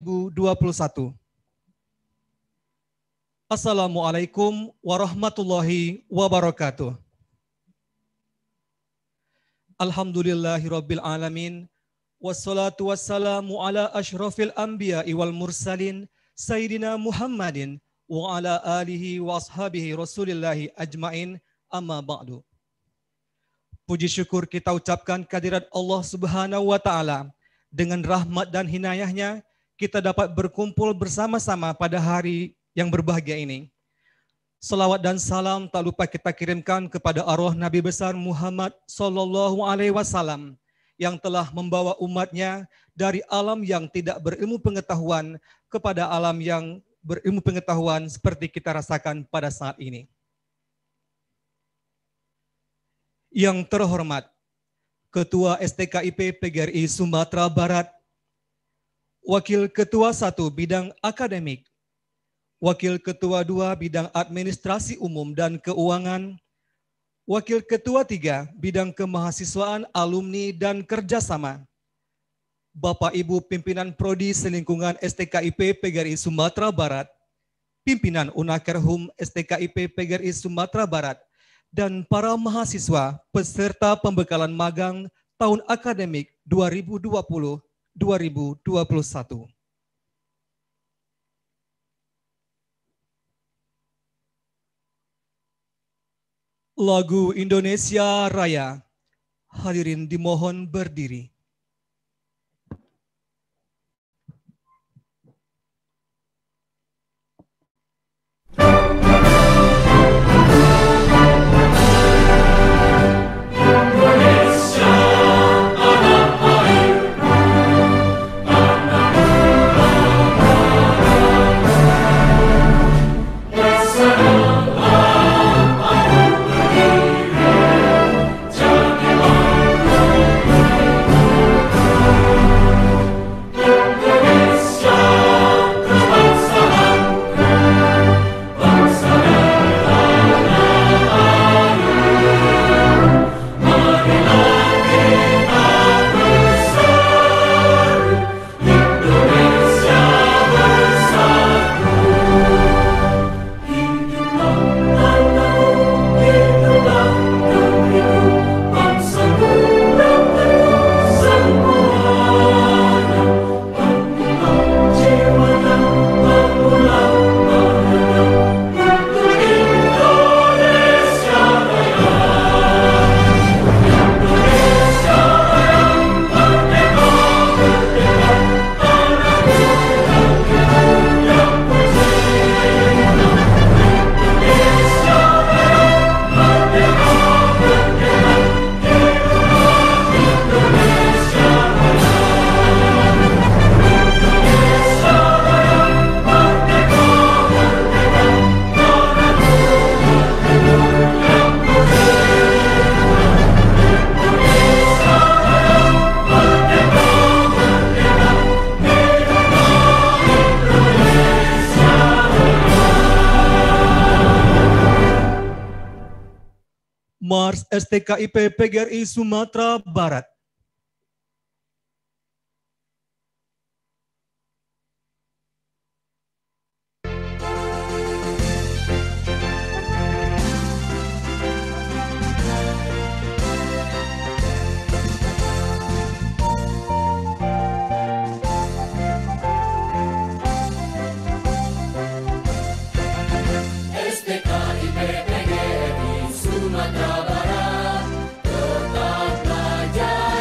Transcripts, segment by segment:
2021. Assalamualaikum warahmatullahi wabarakatuh. Alhamdulillahirabbil alamin. Wassalatu wassalamu ala asyrafil anbiya'i wal mursalin Sayyidina Muhammadin wa ala alihi wa ashabihi Rasulillahi ajmain, amma ba'du. Puji syukur kita ucapkan kehadirat Allah Subhanahu wa Ta'ala. Dengan rahmat dan hinayahnya kita dapat berkumpul bersama-sama pada hari yang berbahagia ini. Salawat dan salam tak lupa kita kirimkan kepada arwah Nabi besar Muhammad sallallahu alaihi wasallam yang telah membawa umatnya dari alam yang tidak berilmu pengetahuan kepada alam yang berilmu pengetahuan seperti kita rasakan pada saat ini. Yang terhormat Ketua STKIP PGRI Sumatera Barat, Wakil Ketua 1 Bidang Akademik, Wakil Ketua 2 Bidang Administrasi Umum dan Keuangan, Wakil Ketua 3 Bidang Kemahasiswaan, Alumni dan Kerjasama, Bapak Ibu Pimpinan Prodi Selingkungan STKIP PGRI Sumatera Barat, Pimpinan Unakerhum STKIP PGRI Sumatera Barat, dan para mahasiswa peserta pembekalan magang tahun akademik 2020-2021. Lagu Indonesia Raya. Hadirin dimohon berdiri. Mars STKIP PGRI Sumatera Barat. STKIP PGRI Sumatera Barat tetap belajar.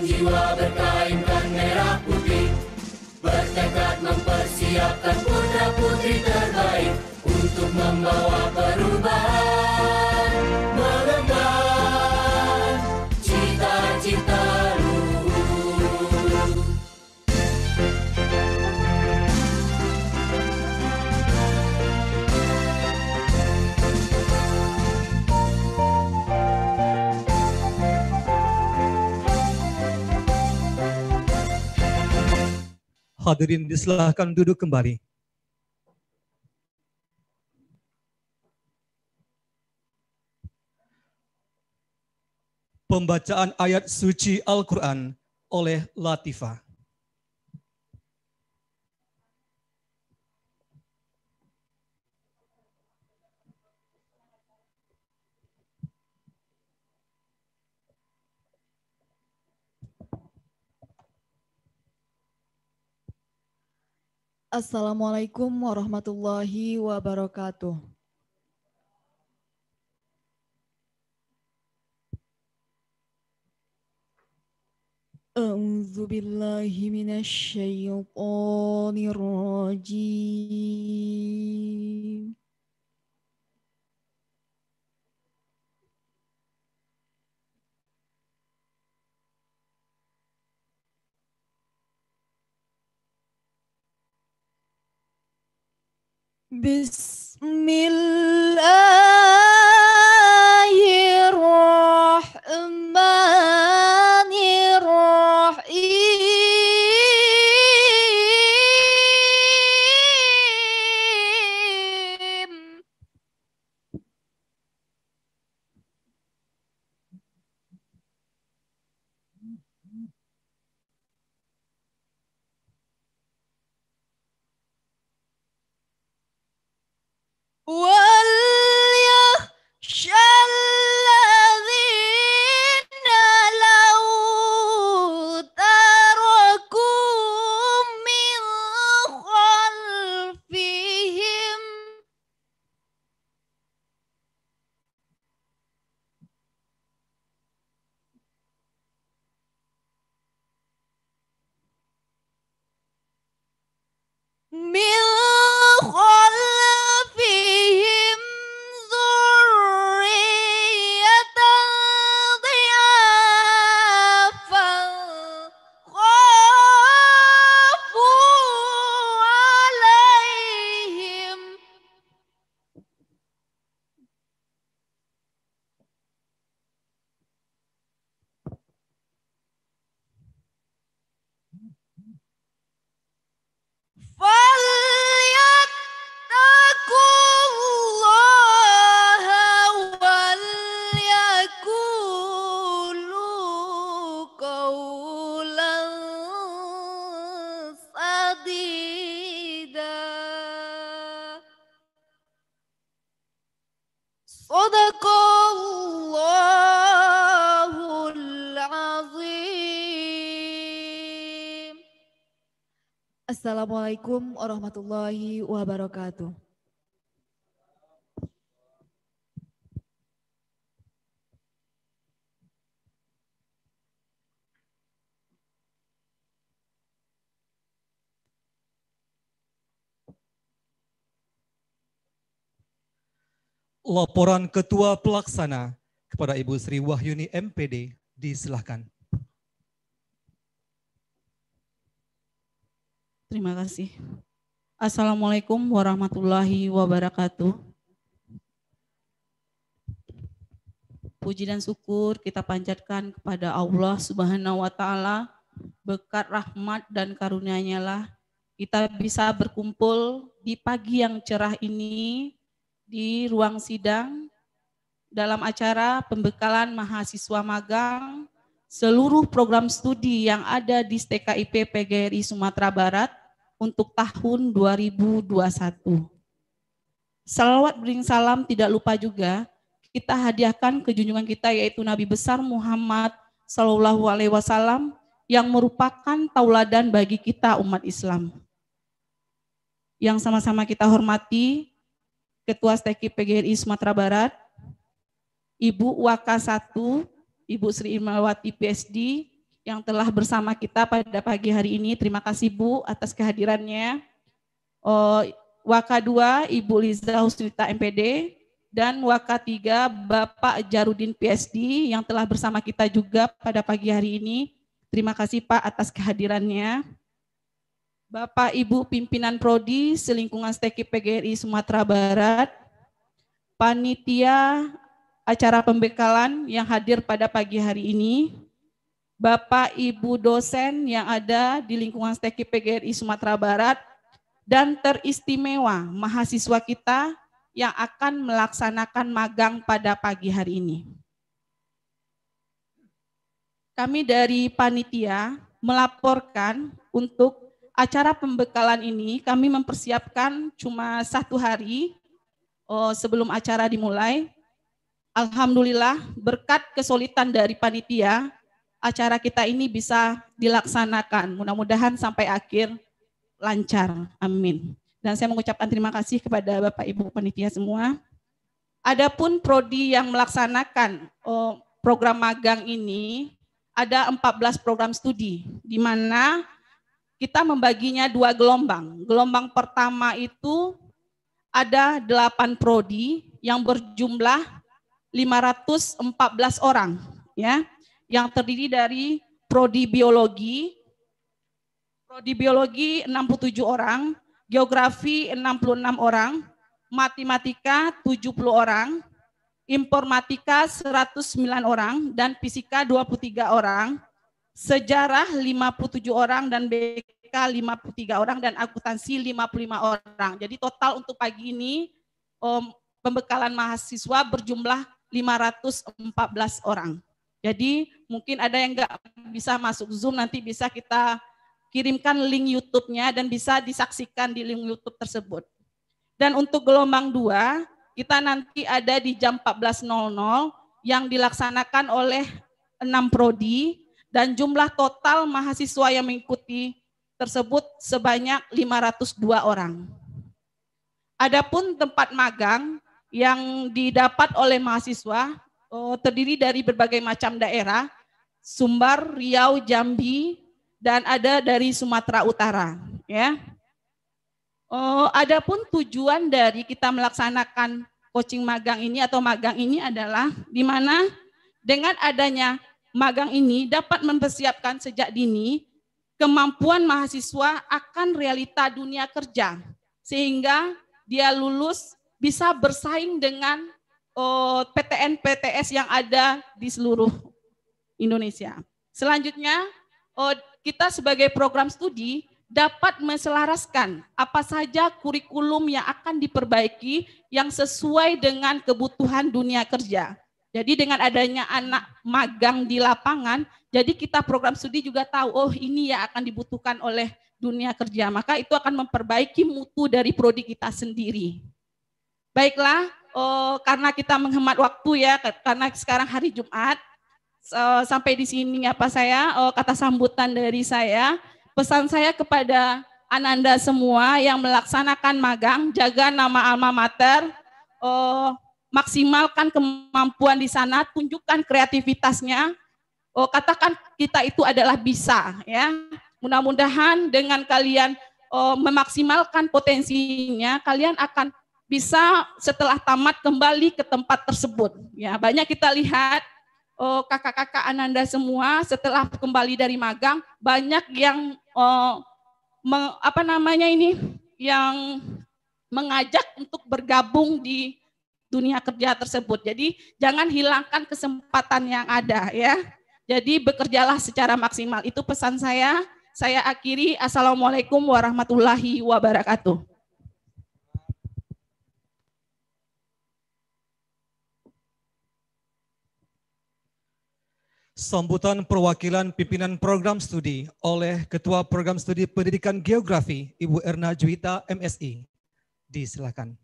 jiwa berkainkan merah putih, bertekad mempersiapkan putra-putri terbaik untuk membawa perubahan, mengemban cita-cita luhur. Hadirin disilahkan duduk kembali. Pembacaan ayat suci Al-Quran oleh Latifah. Assalamualaikum warahmatullahi wabarakatuh. A'udzu billahi minasy syaithanir rajim. Bismillahirrahmanirrahim. وَلْيَخْشَ الَّذِينَ لَوْ تَرَكُوا مِنْ خَلْفِهِمْ ذُرِّيَّةً ضِعَافًا خَافُوا عَلَيْهِمْ فَلْيَتَّقُوا اللَّهَ وَلْيَقُولُوا قَوْلًا سَدِيدًا. Shadaqallahul azim. Assalamualaikum warahmatullahi wabarakatuh. Laporan Ketua Pelaksana kepada Ibu Sri Wahyuni MPD disilahkan. Terima kasih. Assalamualaikum warahmatullahi wabarakatuh. Puji dan syukur kita panjatkan kepada Allah Subhanahu wa Ta'ala, berkat rahmat dan karunia-Nya lah kita bisa berkumpul di pagi yang cerah ini di ruang sidang dalam acara pembekalan mahasiswa magang seluruh program studi yang ada di STKIP PGRI Sumatera Barat untuk tahun 2021. Salawat bering salam tidak lupa juga kita hadiahkan ke junjungan kita yaitu Nabi besar Muhammad Sallallahu Alaihi Wasallam yang merupakan tauladan bagi kita umat Islam. Yang sama-sama kita hormati Ketua STKIP PGRI Sumatera Barat, Ibu Waka 1, Ibu Sri Irmawati PSD, yang telah bersama kita pada pagi hari ini. Terima kasih Bu atas kehadirannya. Waka 2 Ibu Liza Husnita MPD dan Waka 3 Bapak Jarudin PSD yang telah bersama kita juga pada pagi hari ini. Terima kasih Pak atas kehadirannya. Bapak Ibu pimpinan Prodi Selingkungan STEKI PGRI Sumatera Barat, panitia acara pembekalan yang hadir pada pagi hari ini, Bapak Ibu dosen yang ada di lingkungan STEKI PGRI Sumatera Barat, dan teristimewa mahasiswa kita yang akan melaksanakan magang pada pagi hari ini. Kami dari panitia melaporkan untuk acara pembekalan ini kami mempersiapkan cuma 1 hari sebelum acara dimulai. Alhamdulillah berkat kesulitan dari panitia, acara kita ini bisa dilaksanakan. Mudah-mudahan sampai akhir lancar, amin. Dan saya mengucapkan terima kasih kepada Bapak Ibu panitia semua. Adapun prodi yang melaksanakan program magang ini ada 14 program studi, di mana kita membaginya 2 gelombang. Gelombang pertama itu ada 8 prodi yang berjumlah 514 orang, ya, yang terdiri dari prodi biologi 67 orang, geografi 66 orang, matematika 70 orang, informatika 109 orang, dan fisika 23 orang, sejarah 57 orang, dan BK 53 orang, dan akuntansi 55 orang. Jadi total untuk pagi ini pembekalan mahasiswa berjumlah 514 orang. Jadi mungkin ada yang nggak bisa masuk Zoom, nanti bisa kita kirimkan link YouTube-nya dan bisa disaksikan di link YouTube tersebut. Dan untuk gelombang 2, kita nanti ada di jam 14.00 yang dilaksanakan oleh 6 prodi dan jumlah total mahasiswa yang mengikuti tersebut sebanyak 502 orang. Adapun tempat magang yang didapat oleh mahasiswa terdiri dari berbagai macam daerah, Sumbar, Riau, Jambi, dan ada dari Sumatera Utara, ya. Adapun tujuan dari kita melaksanakan coaching magang ini atau magang ini adalah di mana dengan adanya magang ini dapat mempersiapkan sejak dini kemampuan mahasiswa akan realita dunia kerja sehingga dia lulus bisa bersaing dengan PTN-PTS yang ada di seluruh Indonesia. Selanjutnya kita sebagai program studi dapat menselaraskan apa saja kurikulum yang akan diperbaiki yang sesuai dengan kebutuhan dunia kerja. Jadi dengan adanya anak magang di lapangan, jadi kita program studi juga tahu, oh ini yang akan dibutuhkan oleh dunia kerja. Maka itu akan memperbaiki mutu dari prodi kita sendiri. Baiklah, karena kita menghemat waktu ya, karena sekarang hari Jumat, sampai di sini apa kata sambutan dari saya. Pesan saya kepada Ananda semua yang melaksanakan magang, jaga nama alma mater, maksimalkan kemampuan di sana, tunjukkan kreativitasnya, katakan kita itu adalah bisa, ya. Mudah-mudahan dengan kalian memaksimalkan potensinya, kalian akan bisa setelah tamat kembali ke tempat tersebut. Ya, banyak kita lihat kakak-kakak Ananda semua setelah kembali dari magang banyak yang yang mengajak untuk bergabung di dunia kerja tersebut. Jadi jangan hilangkan kesempatan yang ada ya. Jadi bekerjalah secara maksimal. Itu pesan saya. Saya akhiri. Assalamualaikum warahmatullahi wabarakatuh. Sambutan perwakilan pimpinan program studi oleh Ketua Program Studi Pendidikan Geografi, Ibu Erna Juwita, MSI. Disilakan.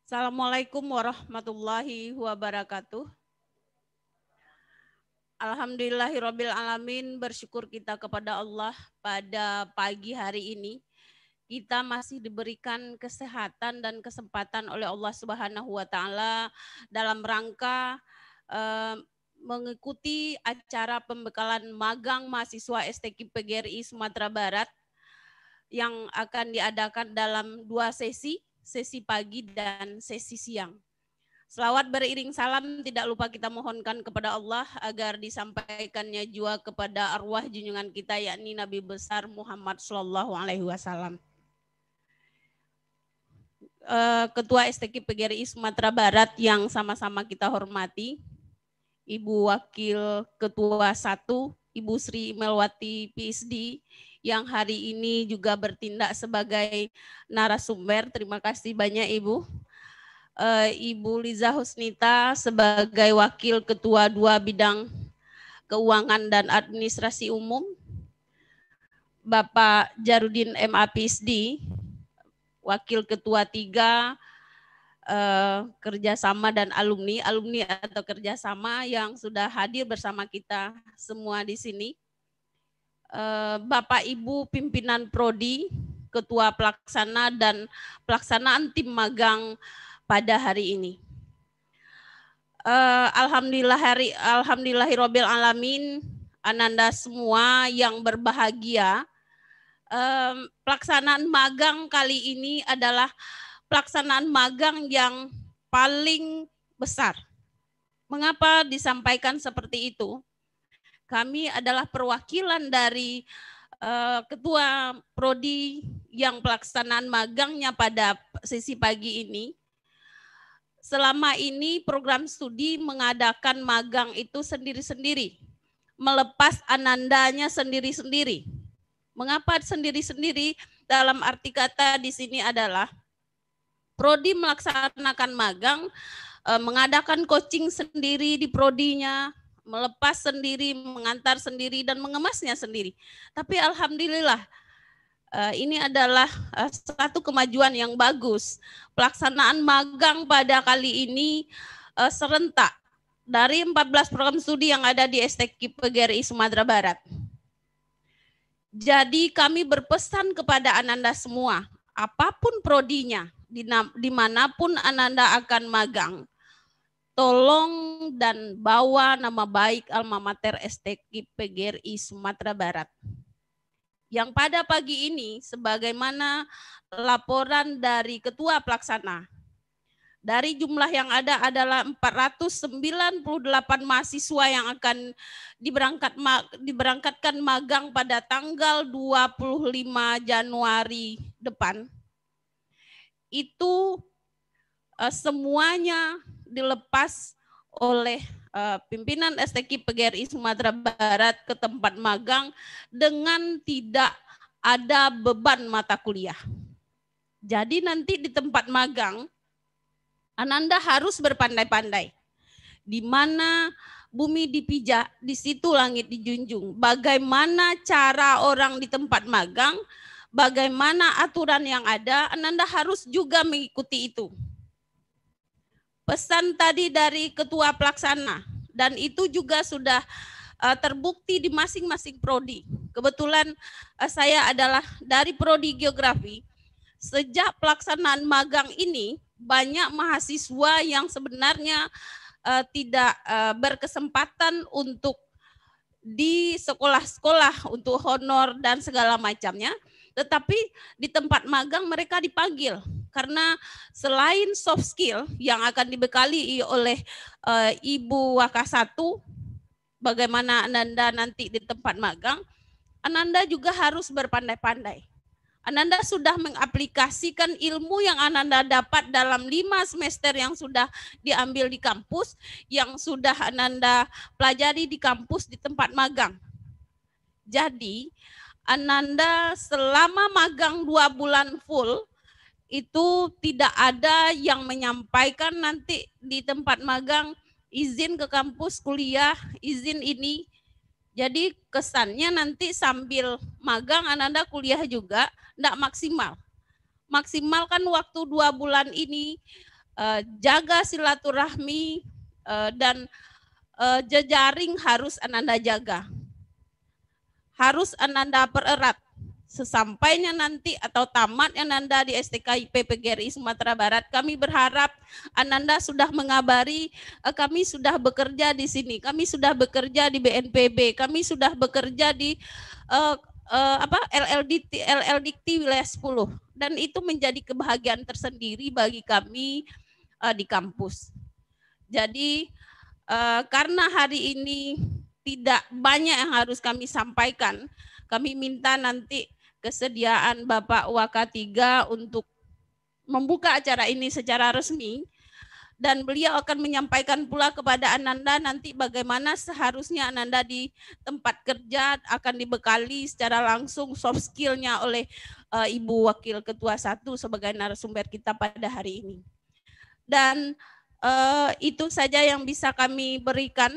Assalamualaikum warahmatullahi wabarakatuh. Alhamdulillahirabbil alamin, bersyukur kita kepada Allah pada pagi hari ini. Kita masih diberikan kesehatan dan kesempatan oleh Allah Subhanahu wa taala dalam rangka mengikuti acara pembekalan magang mahasiswa STQ PGRI Sumatera Barat yang akan diadakan dalam 2 sesi pagi dan sesi siang. Selawat beriring salam tidak lupa kita mohonkan kepada Allah agar disampaikannya juga kepada arwah junjungan kita yakni Nabi besar Muhammad Shallallahu Alaihi Wasallam. Ketua STQ PGRI Sumatera Barat yang sama-sama kita hormati, Ibu Wakil Ketua 1, Ibu Sri Melwati PhD, yang hari ini juga bertindak sebagai narasumber. Terima kasih banyak Ibu. Ibu Liza Husnita sebagai Wakil Ketua 2 Bidang Keuangan dan Administrasi Umum. Bapak Jarudin MA PhD, Wakil Ketua 3 kerjasama dan alumni atau kerjasama yang sudah hadir bersama kita semua di sini. Bapak Ibu pimpinan Prodi, Ketua Pelaksana dan pelaksanaan tim magang pada hari ini. Alhamdulillahirabbil alamin, Ananda semua yang berbahagia. Pelaksanaan magang kali ini adalah pelaksanaan magang yang paling besar. Mengapa disampaikan seperti itu? Kami adalah perwakilan dari Ketua Prodi yang pelaksanaan magangnya pada sesi pagi ini. Selama ini program studi mengadakan magang itu sendiri-sendiri, melepas anandanya sendiri-sendiri. Mengapa sendiri-sendiri? Dalam arti kata di sini adalah Prodi melaksanakan magang, mengadakan coaching sendiri di prodinya, melepas sendiri, mengantar sendiri, dan mengemasnya sendiri. Tapi alhamdulillah ini adalah satu kemajuan yang bagus. Pelaksanaan magang pada kali ini serentak dari 14 program studi yang ada di STQ PGRI Sumatera Barat. Jadi kami berpesan kepada Ananda semua, apapun prodinya, dimanapun Ananda akan magang, tolong dan bawa nama baik Alma Mater STQ PGRI Sumatera Barat. Yang pada pagi ini, sebagaimana laporan dari Ketua Pelaksana, dari jumlah yang ada adalah 498 mahasiswa yang akan diberangkatkan magang pada tanggal 25 Januari depan. Itu semuanya dilepas oleh pimpinan STQ PGRI Sumatera Barat ke tempat magang dengan tidak ada beban mata kuliah. Jadi nanti di tempat magang, Ananda harus berpandai-pandai. Di mana bumi dipijak, di situ langit dijunjung. Bagaimana cara orang di tempat magang, bagaimana aturan yang ada, Ananda harus juga mengikuti itu. Pesan tadi dari Ketua Pelaksana, dan itu juga sudah terbukti di masing-masing prodi. Kebetulan saya adalah dari prodi geografi. Sejak pelaksanaan magang ini, banyak mahasiswa yang sebenarnya tidak berkesempatan untuk di sekolah-sekolah untuk honor dan segala macamnya. Tetapi di tempat magang mereka dipanggil. Karena selain soft skill yang akan dibekali oleh Ibu Waka1, bagaimana Ananda nanti di tempat magang, Ananda juga harus berpandai-pandai. Ananda sudah mengaplikasikan ilmu yang Ananda dapat dalam 5 semester yang sudah diambil di kampus, yang sudah Ananda pelajari di kampus di tempat magang. Jadi Ananda selama magang 2 bulan full, itu tidak ada yang menyampaikan nanti di tempat magang izin ke kampus kuliah, izin ini. Jadi kesannya nanti sambil magang Ananda kuliah juga tidak maksimal. Maksimal kan waktu 2 bulan ini jaga silaturahmi dan jejaring harus Ananda jaga. Harus Ananda pererat. Sesampainya nanti atau tamatnya Ananda di STKIP PGRI Sumatera Barat, kami berharap Ananda sudah mengabari kami sudah bekerja di sini, kami sudah bekerja di BNPB, kami sudah bekerja di LLDT wilayah 10, dan itu menjadi kebahagiaan tersendiri bagi kami di kampus. Jadi karena hari ini tidak banyak yang harus kami sampaikan, kami minta nanti kesediaan Bapak Waka3 untuk membuka acara ini secara resmi, dan beliau akan menyampaikan pula kepada Ananda nanti bagaimana seharusnya Ananda di tempat kerja akan dibekali secara langsung soft skill-nya oleh Ibu Wakil Ketua 1 sebagai narasumber kita pada hari ini. Dan itu saja yang bisa kami berikan.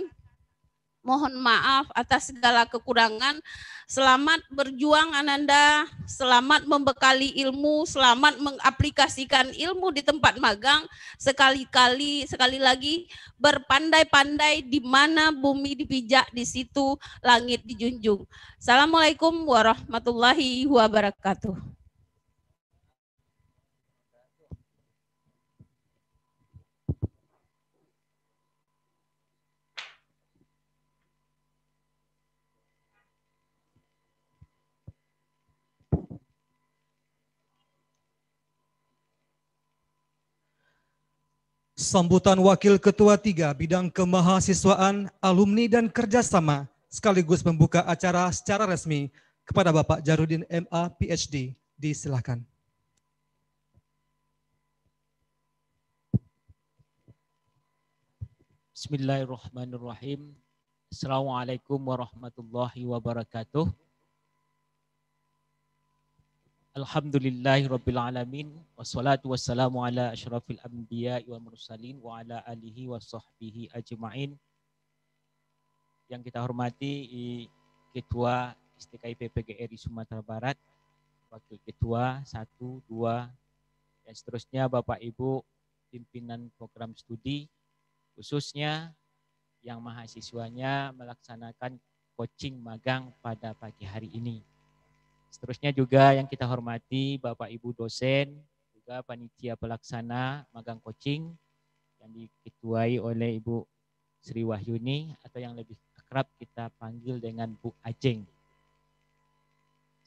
Mohon maaf atas segala kekurangan. Selamat berjuang Ananda, selamat membekali ilmu, selamat mengaplikasikan ilmu di tempat magang. Sekali lagi berpandai-pandai, di mana bumi dipijak di situ langit dijunjung. Assalamualaikum warahmatullahi wabarakatuh. Sambutan Wakil Ketua 3 Bidang Kemahasiswaan, Alumni dan Kerjasama sekaligus membuka acara secara resmi kepada Bapak Jarudin MA PhD. Disilakan. Bismillahirrahmanirrahim. Assalamualaikum warahmatullahi wabarakatuh. Alhamdulillahirabbil alamin, wassalatu wassalamu ala asyrafil anbiya wal mursalin wa ala alihi washabbihi ajmain. Yang kita hormati Ketua STKIP PGRI Sumatera Barat, Wakil Ketua 1, 2, dan seterusnya Bapak Ibu pimpinan program studi, khususnya yang mahasiswanya melaksanakan coaching magang pada pagi hari ini. Seterusnya juga yang kita hormati Bapak Ibu dosen, juga panitia pelaksana magang coaching yang diketuai oleh Ibu Sri Wahyuni atau yang lebih akrab kita panggil dengan Bu Ajeng.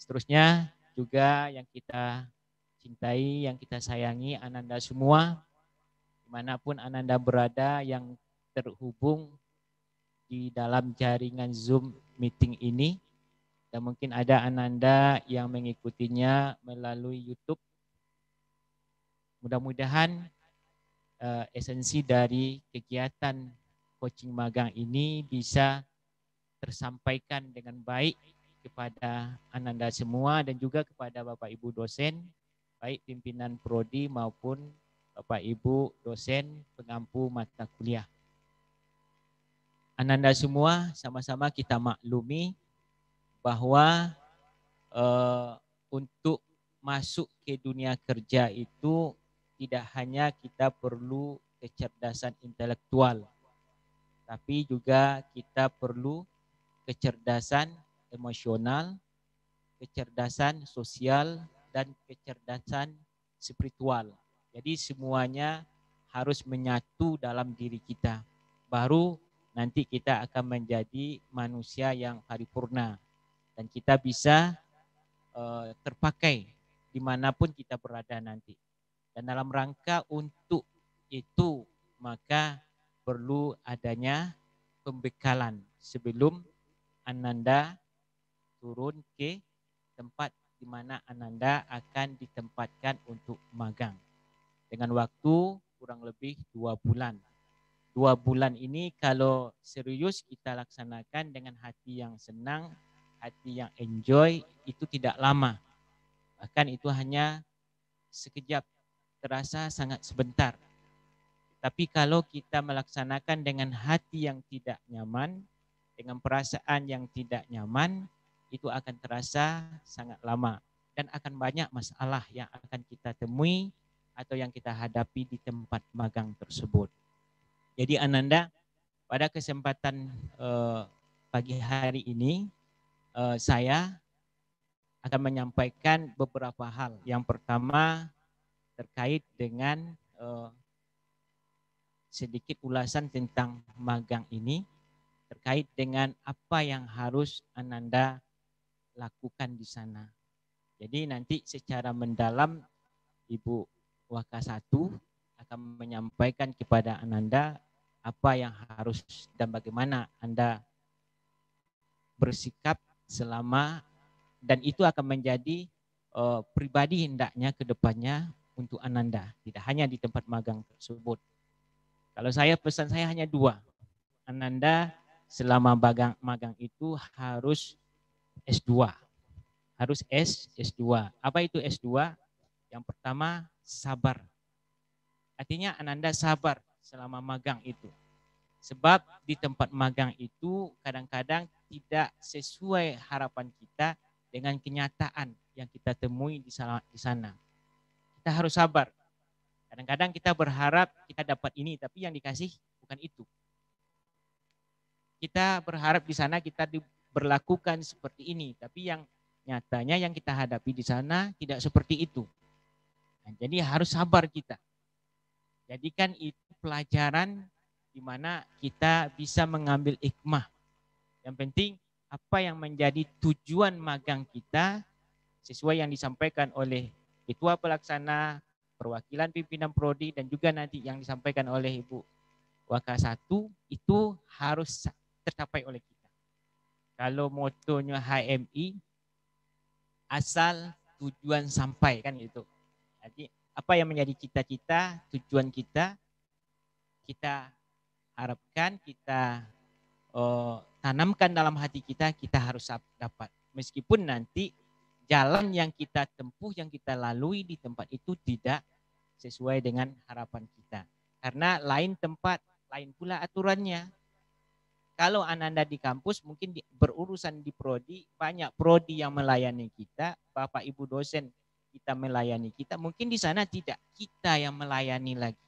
Seterusnya juga yang kita cintai, yang kita sayangi Ananda semua, dimanapun Ananda berada yang terhubung di dalam jaringan Zoom meeting ini. Dan mungkin ada Ananda yang mengikutinya melalui YouTube. Mudah-mudahan esensi dari kegiatan coaching magang ini bisa tersampaikan dengan baik kepada Ananda semua dan juga kepada Bapak Ibu dosen, baik pimpinan prodi maupun Bapak Ibu dosen pengampu mata kuliah. Ananda semua sama-sama kita maklumi bahwa untuk masuk ke dunia kerja itu tidak hanya kita perlu kecerdasan intelektual, tapi juga kita perlu kecerdasan emosional, kecerdasan sosial, dan kecerdasan spiritual. Jadi semuanya harus menyatu dalam diri kita. Baru nanti kita akan menjadi manusia yang paripurna. Dan kita bisa terpakai dimanapun kita berada nanti. Dan dalam rangka untuk itu maka perlu adanya pembekalan sebelum Ananda turun ke tempat di mana Ananda akan ditempatkan untuk magang. Dengan waktu kurang lebih 2 bulan. 2 bulan ini kalau serius kita laksanakan dengan hati yang senang, hati yang enjoy, itu tidak lama. Bahkan itu hanya sekejap, terasa sangat sebentar. Tapi kalau kita melaksanakan dengan hati yang tidak nyaman, dengan perasaan yang tidak nyaman, itu akan terasa sangat lama. Dan akan banyak masalah yang akan kita temui, atau yang kita hadapi di tempat magang tersebut. Jadi Ananda, pada kesempatan pagi hari ini saya akan menyampaikan beberapa hal. Yang pertama terkait dengan sedikit ulasan tentang magang ini, terkait dengan apa yang harus Ananda lakukan di sana. Jadi nanti secara mendalam Ibu Waka1 akan menyampaikan kepada Ananda apa yang harus dan bagaimana Anda bersikap selama, dan itu akan menjadi pribadi hendaknya ke depannya untuk Ananda, tidak hanya di tempat magang tersebut. Kalau saya, pesan saya hanya 2. Ananda selama magang itu harus S2. Harus S2. Apa itu S2? Yang pertama, sabar. Artinya Ananda sabar selama magang itu. Sebab di tempat magang itu kadang-kadang tidak sesuai harapan kita dengan kenyataan yang kita temui di sana. Kita harus sabar. Kadang-kadang kita berharap kita dapat ini, tapi yang dikasih bukan itu. Kita berharap di sana kita diberlakukan seperti ini, tapi yang nyatanya yang kita hadapi di sana tidak seperti itu. Nah, jadi harus sabar kita. Jadikan itu pelajaran di mana kita bisa mengambil hikmah. Yang penting apa yang menjadi tujuan magang kita sesuai yang disampaikan oleh Ketua Pelaksana, perwakilan pimpinan prodi, dan juga nanti yang disampaikan oleh Ibu Waka1 itu harus tercapai oleh kita. Kalau motonya HMI, asal tujuan sampai, kan gitu. Jadi apa yang menjadi cita-cita, tujuan kita harapkan, kita tanamkan dalam hati kita, kita harus dapat. Meskipun nanti jalan yang kita tempuh, yang kita lalui di tempat itu tidak sesuai dengan harapan kita. Karena lain tempat, lain pula aturannya. Kalau Ananda di kampus mungkin berurusan di prodi, banyak prodi yang melayani kita, Bapak Ibu dosen kita melayani kita, mungkin di sana tidak kita yang melayani lagi.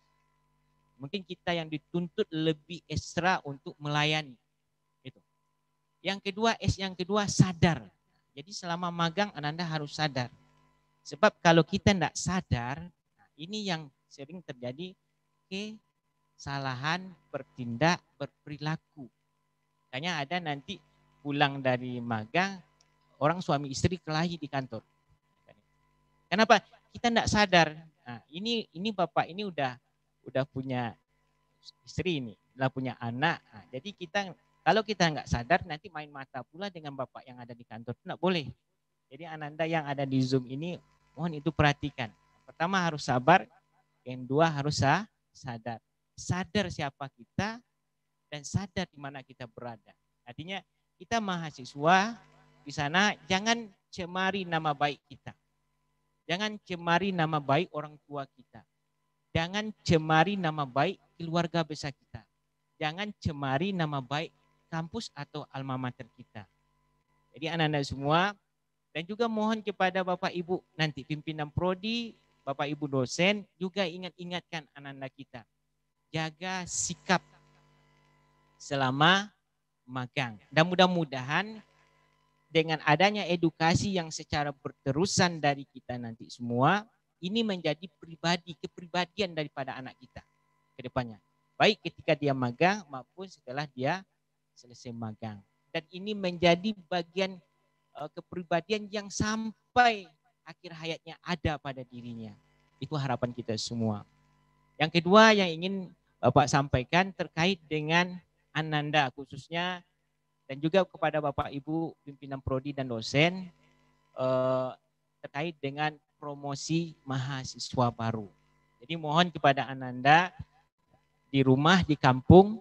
Mungkin kita yang dituntut lebih ekstra untuk melayani. Itu. Yang kedua, sadar. Jadi selama magang Ananda harus sadar. Sebab kalau kita tidak sadar, ini yang sering terjadi, kesalahan bertindak, berperilaku. Makanya ada nanti pulang dari magang, orang suami istri kelahi di kantor. Kenapa? Kita tidak sadar. Nah, ini bapak ini udah punya istri ini, udah punya anak. Nah, jadi kalau kita nggak sadar nanti main mata pula dengan bapak yang ada di kantor, nggak boleh. Jadi Ananda yang ada di Zoom ini, mohon itu perhatikan. Pertama harus sabar, yang kedua harus sadar. Sadar siapa kita dan sadar di mana kita berada. Artinya kita mahasiswa di sana jangan cemari nama baik kita. Jangan cemari nama baik orang tua kita. Jangan cemari nama baik keluarga besar kita. Jangan cemari nama baik kampus atau alma mater kita. Jadi anak-anak semua, dan juga mohon kepada Bapak Ibu nanti pimpinan prodi, Bapak Ibu dosen, juga ingatkan anak-anak kita. Jaga sikap selama magang. Dan mudah-mudahan dengan adanya edukasi yang secara berterusan dari kita nanti semua, ini menjadi kepribadian daripada anak kita ke depannya. Baik ketika dia magang maupun setelah dia selesai magang. Dan ini menjadi bagian kepribadian yang sampai akhir hayatnya ada pada dirinya. Itu harapan kita semua. Yang kedua yang ingin Bapak sampaikan terkait dengan Ananda khususnya, dan juga kepada Bapak Ibu pimpinan prodi dan dosen terkait dengan promosi mahasiswa baru. Jadi mohon kepada Ananda di rumah, di kampung,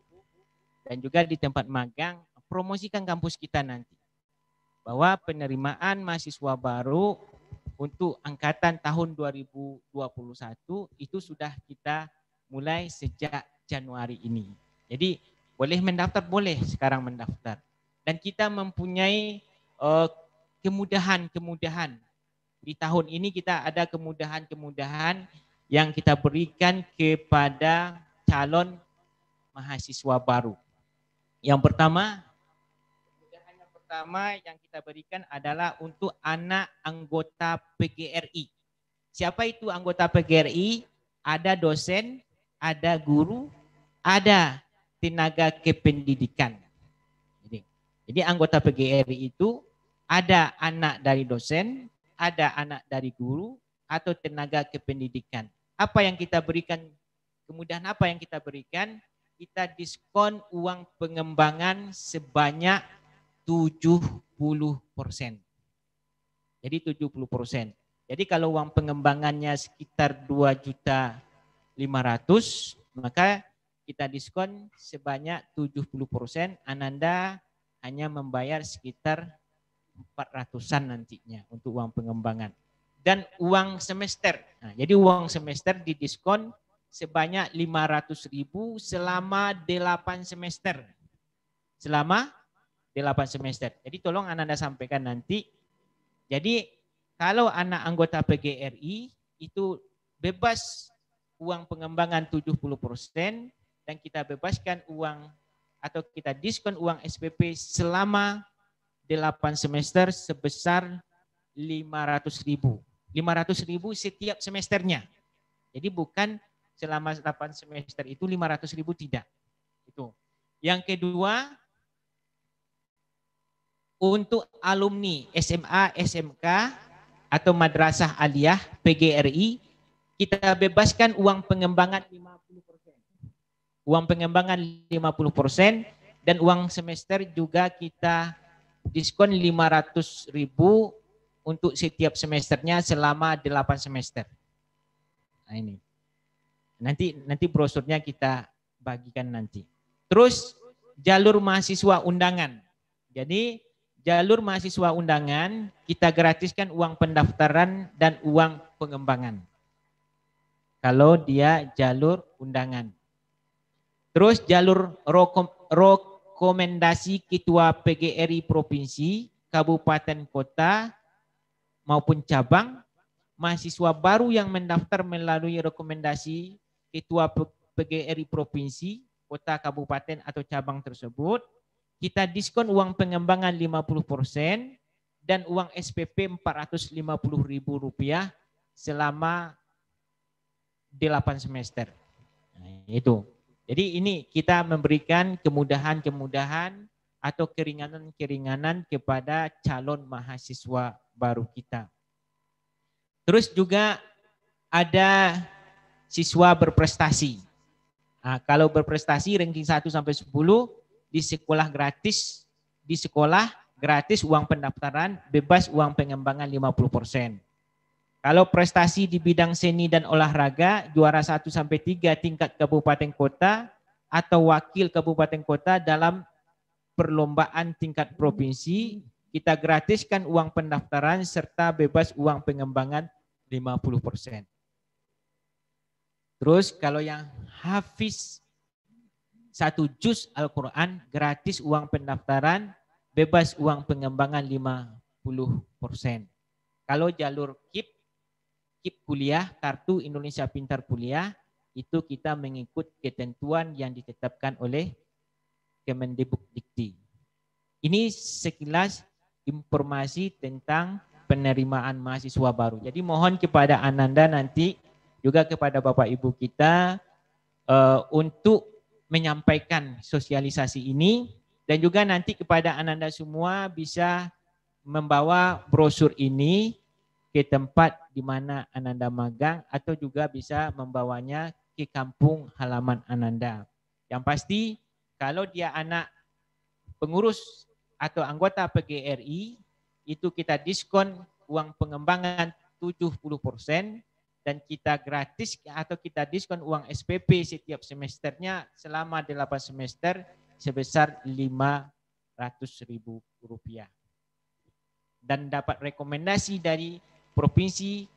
dan juga di tempat magang, promosikan kampus kita nanti. Bahwa penerimaan mahasiswa baru untuk angkatan tahun 2021 itu sudah kita mulai sejak Januari ini. Jadi boleh mendaftar, boleh sekarang mendaftar. Dan kita mempunyai kemudahan. Di tahun ini kita ada kemudahan yang kita berikan kepada calon mahasiswa baru. Yang pertama, kemudahan yang pertama yang kita berikan adalah untuk anak anggota PGRI. Siapa itu anggota PGRI? Ada dosen, ada guru, ada tenaga kependidikan. Jadi anggota PGRI itu ada anak dari dosen, ada anak dari guru, atau tenaga kependidikan. Apa yang kita berikan, kemudahan apa yang kita berikan? Kita diskon uang pengembangan sebanyak 70%. Jadi 70%. Jadi kalau uang pengembangannya sekitar 2.500.000, maka kita diskon sebanyak 70%. Ananda hanya membayar sekitar 400-an nantinya untuk uang pengembangan. Dan uang semester. Nah, jadi uang semester didiskon sebanyak 500.000 selama 8 semester. Selama 8 semester. Jadi tolong Ananda sampaikan nanti. Jadi kalau anak anggota PGRI itu bebas uang pengembangan 70% dan kita bebaskan uang atau kita diskon uang SPP selama 8 semester sebesar 500.000. 500.000 setiap semesternya. Jadi bukan selama 8 semester itu 500.000 tidak. Itu. Yang kedua, untuk alumni SMA, SMK atau Madrasah Aliyah PGRI, kita bebaskan uang pengembangan 50%. Uang pengembangan 50% dan uang semester juga kita diskon 500.000 untuk setiap semesternya selama 8 semester. Nah ini. Nanti brosurnya kita bagikan nanti. Terus jalur mahasiswa undangan. Jadi jalur mahasiswa undangan kita gratiskan uang pendaftaran dan uang pengembangan. Kalau dia jalur undangan. Terus jalur rekomendasi ketua PGRI provinsi, kabupaten, kota maupun cabang, mahasiswa baru yang mendaftar melalui rekomendasi ketua PGRI provinsi, kota, kabupaten atau cabang tersebut, kita diskon uang pengembangan 50% dan uang SPP Rp450.000 selama 8 semester. Nah, itu. Jadi ini kita memberikan kemudahan-kemudahan atau keringanan-keringanan kepada calon mahasiswa baru kita. Terus juga ada siswa berprestasi. Nah, kalau berprestasi ranking 1 sampai 10 di sekolah gratis uang pendaftaran, bebas uang pengembangan 50%. Kalau prestasi di bidang seni dan olahraga, juara 1 sampai 3 tingkat kabupaten kota atau wakil kabupaten kota dalam perlombaan tingkat provinsi, kita gratiskan uang pendaftaran serta bebas uang pengembangan 50%. Terus kalau yang hafiz 1 juz Al-Quran, gratis uang pendaftaran, bebas uang pengembangan 50%. Kalau jalur KIP kuliah, kartu Indonesia Pintar Kuliah, itu kita mengikut ketentuan yang ditetapkan oleh Kemendikbud. Ini sekilas informasi tentang penerimaan mahasiswa baru. Jadi mohon kepada Ananda nanti juga kepada Bapak Ibu kita untuk menyampaikan sosialisasi ini dan juga nanti kepada Ananda semua bisa membawa brosur ini ke tempat di mana Ananda magang atau juga bisa membawanya ke kampung halaman Ananda. Yang pasti kalau dia anak pengurus atau anggota PGRI, itu kita diskon uang pengembangan 70% dan kita gratis atau kita diskon uang SPP setiap semesternya selama 8 semester sebesar Rp500.000. Dan dapat rekomendasi dari provinsi,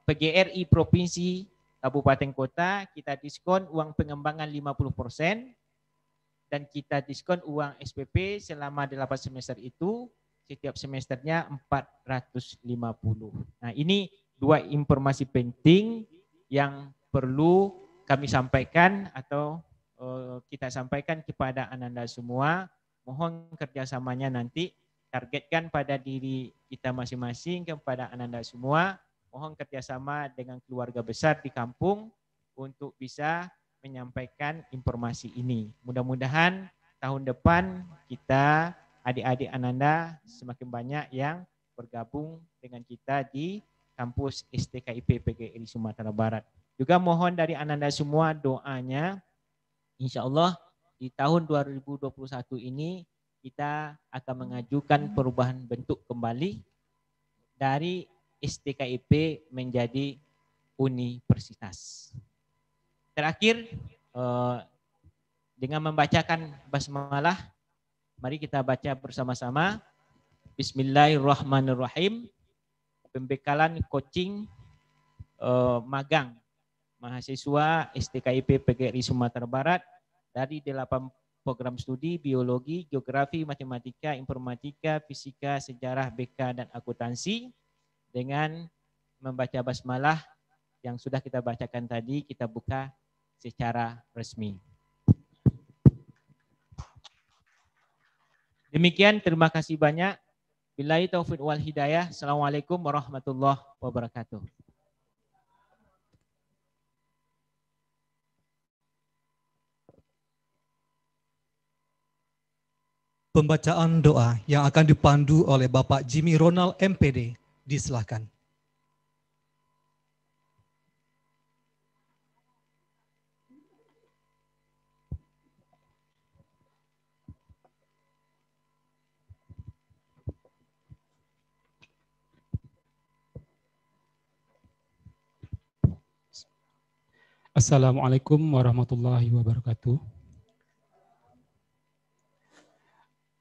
PGRI provinsi, kabupaten kota, kita diskon uang pengembangan 50% dan kita diskon uang SPP selama 8 semester itu setiap semesternya 450. Nah, ini dua informasi penting yang perlu kami sampaikan atau kita sampaikan kepada Ananda semua. Mohon kerjasamanya nanti, targetkan pada diri kita masing-masing, kepada Ananda semua. Mohon kerjasama dengan keluarga besar di kampung untuk bisa menyampaikan informasi ini. Mudah-mudahan tahun depan kita, adik-adik Ananda, semakin banyak yang bergabung dengan kita di kampus STKIP PGRI Sumatera Barat. Juga mohon dari Ananda semua doanya, insya Allah di tahun 2021 ini kita akan mengajukan perubahan bentuk kembali dari STKIP menjadi universitas. Terakhir, dengan membacakan basmalah, mari kita baca bersama-sama. Bismillahirrahmanirrahim. Pembekalan coaching magang mahasiswa STKIP PGRI Sumatera Barat dari 8 program studi biologi, geografi, matematika, informatika, fisika, sejarah, BK, dan akuntansi. Dengan membaca basmalah yang sudah kita bacakan tadi, kita buka secara resmi. Demikian, terima kasih banyak. Billahi taufiq wal hidayah. Assalamualaikum warahmatullahi wabarakatuh. Pembacaan doa yang akan dipandu oleh Bapak Jimmy Ronald MPD. Disilahkan. Assalamualaikum warahmatullahi wabarakatuh.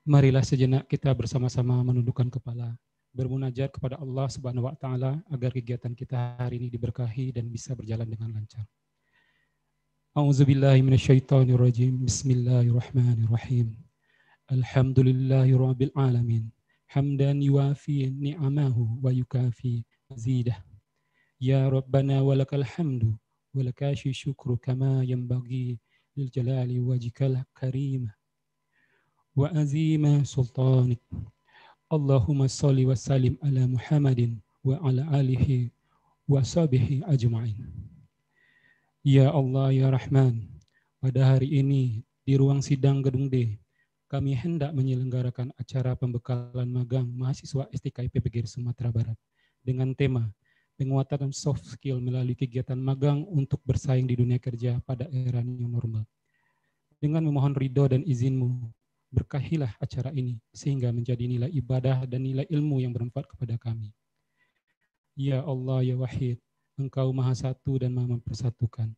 Marilah sejenak kita bersama-sama menundukkan kepala, bermunajat kepada Allah Subhanahu wa taala agar kegiatan kita hari ini diberkahi dan bisa berjalan dengan lancar. A'udzubillahi minasyaitonirrajim. Bismillahirrahmanirrahim. Alhamdulillahirabbil alamin. Hamdan yuwafi ni'amahu wa yukafi mazidah. Ya Rabbana walakal hamdu walakashi syukru kama yanbaghi lil jalali wajhikal karim wa azima sultanik. Allahumma salli wa sallim ala Muhammadin wa ala alihi wa sahbihi ajma'in. Ya Allah ya Rahman, pada hari ini di ruang sidang Gedung D, kami hendak menyelenggarakan acara pembekalan magang mahasiswa STKIP PGRI Sumatera Barat dengan tema penguatan soft skill melalui kegiatan magang untuk bersaing di dunia kerja pada era new normal. Dengan memohon ridho dan izin-Mu, berkahilah acara ini sehingga menjadi nilai ibadah dan nilai ilmu yang bermanfaat kepada kami. Ya Allah ya Wahid, Engkau Maha Satu dan Maha Mempersatukan.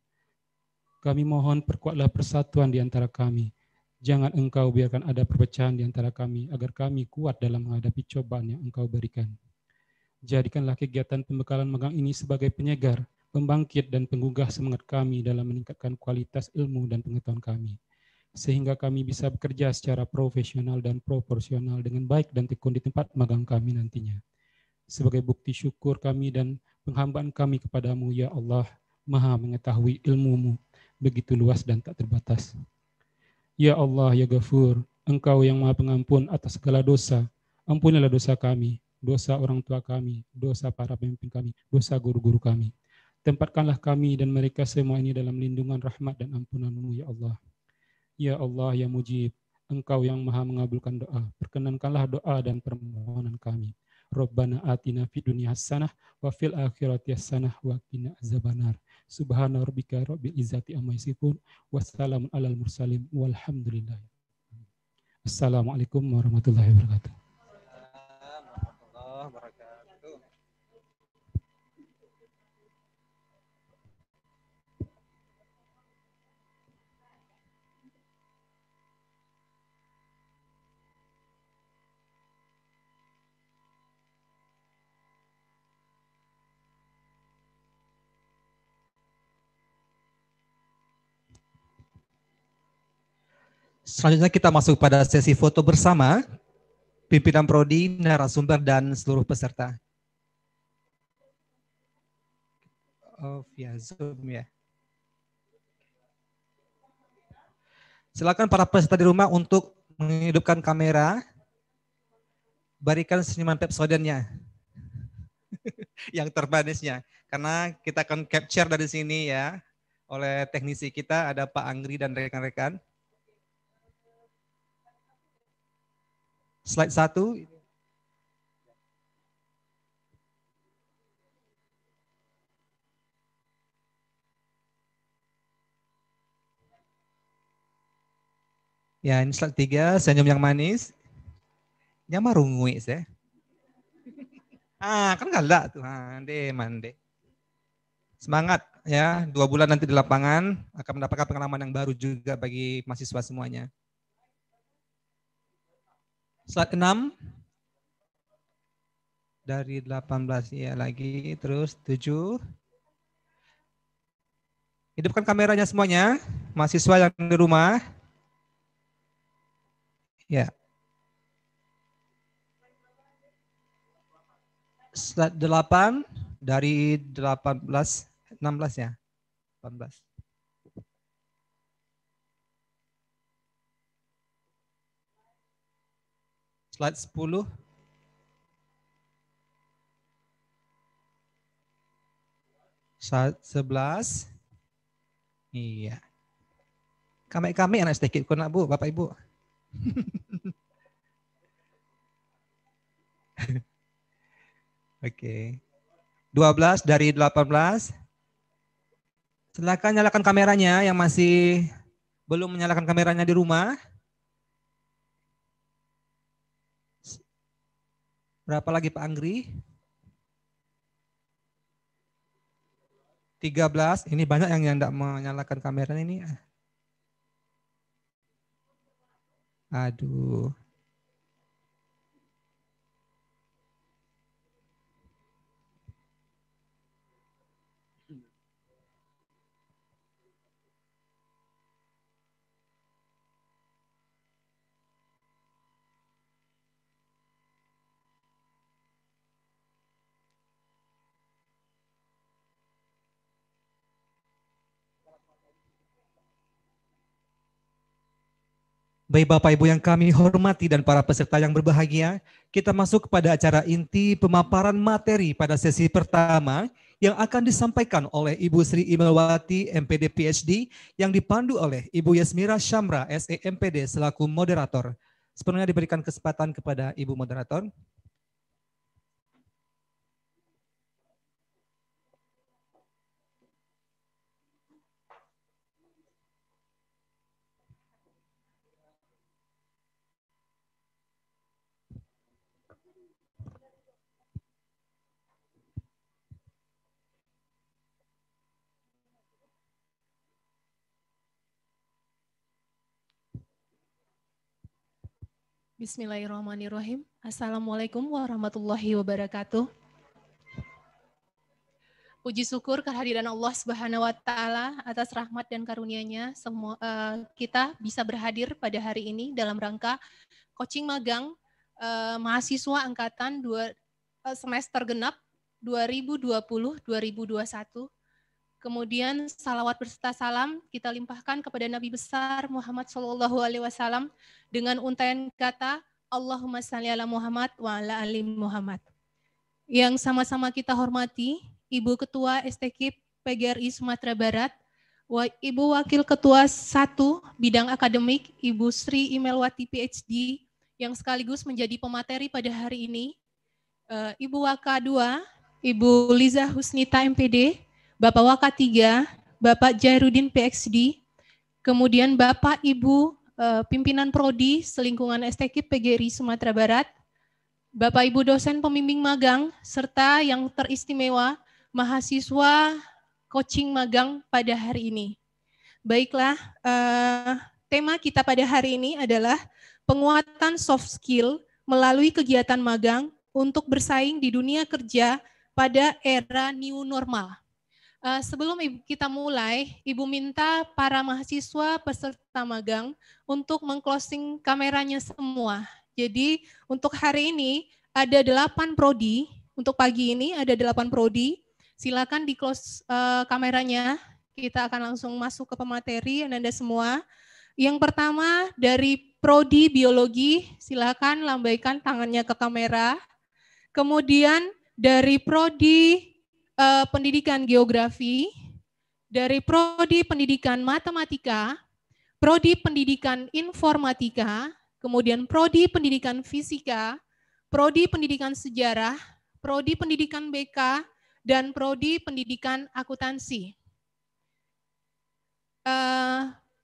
Kami mohon perkuatlah persatuan di antara kami. Jangan Engkau biarkan ada perpecahan di antara kami agar kami kuat dalam menghadapi cobaan yang Engkau berikan. Jadikanlah kegiatan pembekalan magang ini sebagai penyegar, pembangkit dan penggugah semangat kami dalam meningkatkan kualitas ilmu dan pengetahuan kami, sehingga kami bisa bekerja secara profesional dan proporsional dengan baik dan tekun di tempat magang kami nantinya. Sebagai bukti syukur kami dan penghambaan kami kepadamu, ya Allah, Maha mengetahui ilmu-Mu begitu luas dan tak terbatas. Ya Allah, ya Ghafur, Engkau yang Maha Pengampun atas segala dosa, ampunilah dosa kami, dosa orang tua kami, dosa para pemimpin kami, dosa guru-guru kami. Tempatkanlah kami dan mereka semua ini dalam lindungan rahmat dan ampunan-Mu, ya Allah. Ya Allah, ya Mujib, Engkau yang Maha mengabulkan doa, perkenankanlah doa dan permohonan kami. Rabbana atina fid dunya hasanah wa fil akhirati hasanah wa qina azabannar. Subhana rabbika rabbil izzati amma yasifun wa salamun alal mursalin walhamdulillah. Assalamualaikum warahmatullahi wabarakatuh. Selanjutnya kita masuk pada sesi foto bersama pimpinan prodi, narasumber, dan seluruh peserta. Oh, via Zoom ya. Silakan para peserta di rumah untuk menghidupkan kamera. Berikan senyuman Pepsodentnya. Yang terbanisnya. Karena kita akan capture dari sini ya. Oleh teknisi kita ada Pak Anggri dan rekan-rekan. Slide 1. Ya, ini slide 3, senyum yang manis. Nyamarungui saya. Kan galak tuh. Mande. Semangat ya, 2 bulan nanti di lapangan akan mendapatkan pengalaman yang baru juga bagi mahasiswa semuanya. Slide 6. Dari 18 ya lagi, terus 7. Hidupkan kameranya semuanya, mahasiswa yang di rumah. Ya. Slide 8 dari 16 ya. 18. Slide 10. Slide 11. Iya. Kami anak sedikit kok nak Bu, Bapak Ibu. Oke. 12 dari 18. Silakan nyalakan kameranya yang masih belum menyalakan kameranya di rumah. Berapa lagi Pak Anggri? 13. Ini banyak yang tidak menyalakan kameranya ini. Aduh. Baik Bapak Ibu yang kami hormati dan para peserta yang berbahagia, kita masuk kepada acara inti pemaparan materi pada sesi pertama yang akan disampaikan oleh Ibu Sri Imelwati MPD PhD yang dipandu oleh Ibu Yasmira Syamra SE MPD selaku moderator. Sepenuhnya diberikan kesempatan kepada Ibu moderator. Bismillahirrahmanirrahim. Assalamualaikum warahmatullahi wabarakatuh. Puji syukur kehadiran Allah Subhanahu wa taala atas rahmat dan karunia-Nya semua kita bisa berhadir pada hari ini dalam rangka coaching magang mahasiswa angkatan semester genap 2020-2021. Kemudian salawat berserta salam kita limpahkan kepada Nabi besar Muhammad SAW dengan untaian kata Allahumma shalli ala Muhammad wa ala ali Muhammad. Yang sama-sama kita hormati Ibu Ketua STKIP PGRI Sumatera Barat, Ibu Wakil Ketua 1 Bidang Akademik Ibu Sri Imelwati PhD yang sekaligus menjadi pemateri pada hari ini, Ibu Waka 2 Ibu Liza Husnita MPD, Bapak Waka 3, Bapak Jairudin PhD, kemudian Bapak Ibu pimpinan Prodi Selingkungan STKIP PGRI Sumatera Barat, Bapak Ibu dosen pembimbing magang, serta yang teristimewa mahasiswa coaching magang pada hari ini. Baiklah, tema kita pada hari ini adalah penguatan soft skill melalui kegiatan magang untuk bersaing di dunia kerja pada era new normal. Sebelum kita mulai, Ibu minta para mahasiswa peserta magang untuk meng-closing kameranya semua. Jadi untuk hari ini ada 8 prodi, untuk pagi ini ada 8 prodi, Silakan di close kameranya. Kita akan langsung masuk ke pemateri Anda semua. Yang pertama dari Prodi Biologi, silakan lambaikan tangannya ke kamera. Kemudian dari Prodi Pendidikan Geografi, dari Prodi Pendidikan Matematika, Prodi Pendidikan Informatika, kemudian Prodi Pendidikan Fisika, Prodi Pendidikan Sejarah, Prodi Pendidikan BK, dan Prodi Pendidikan Akuntansi.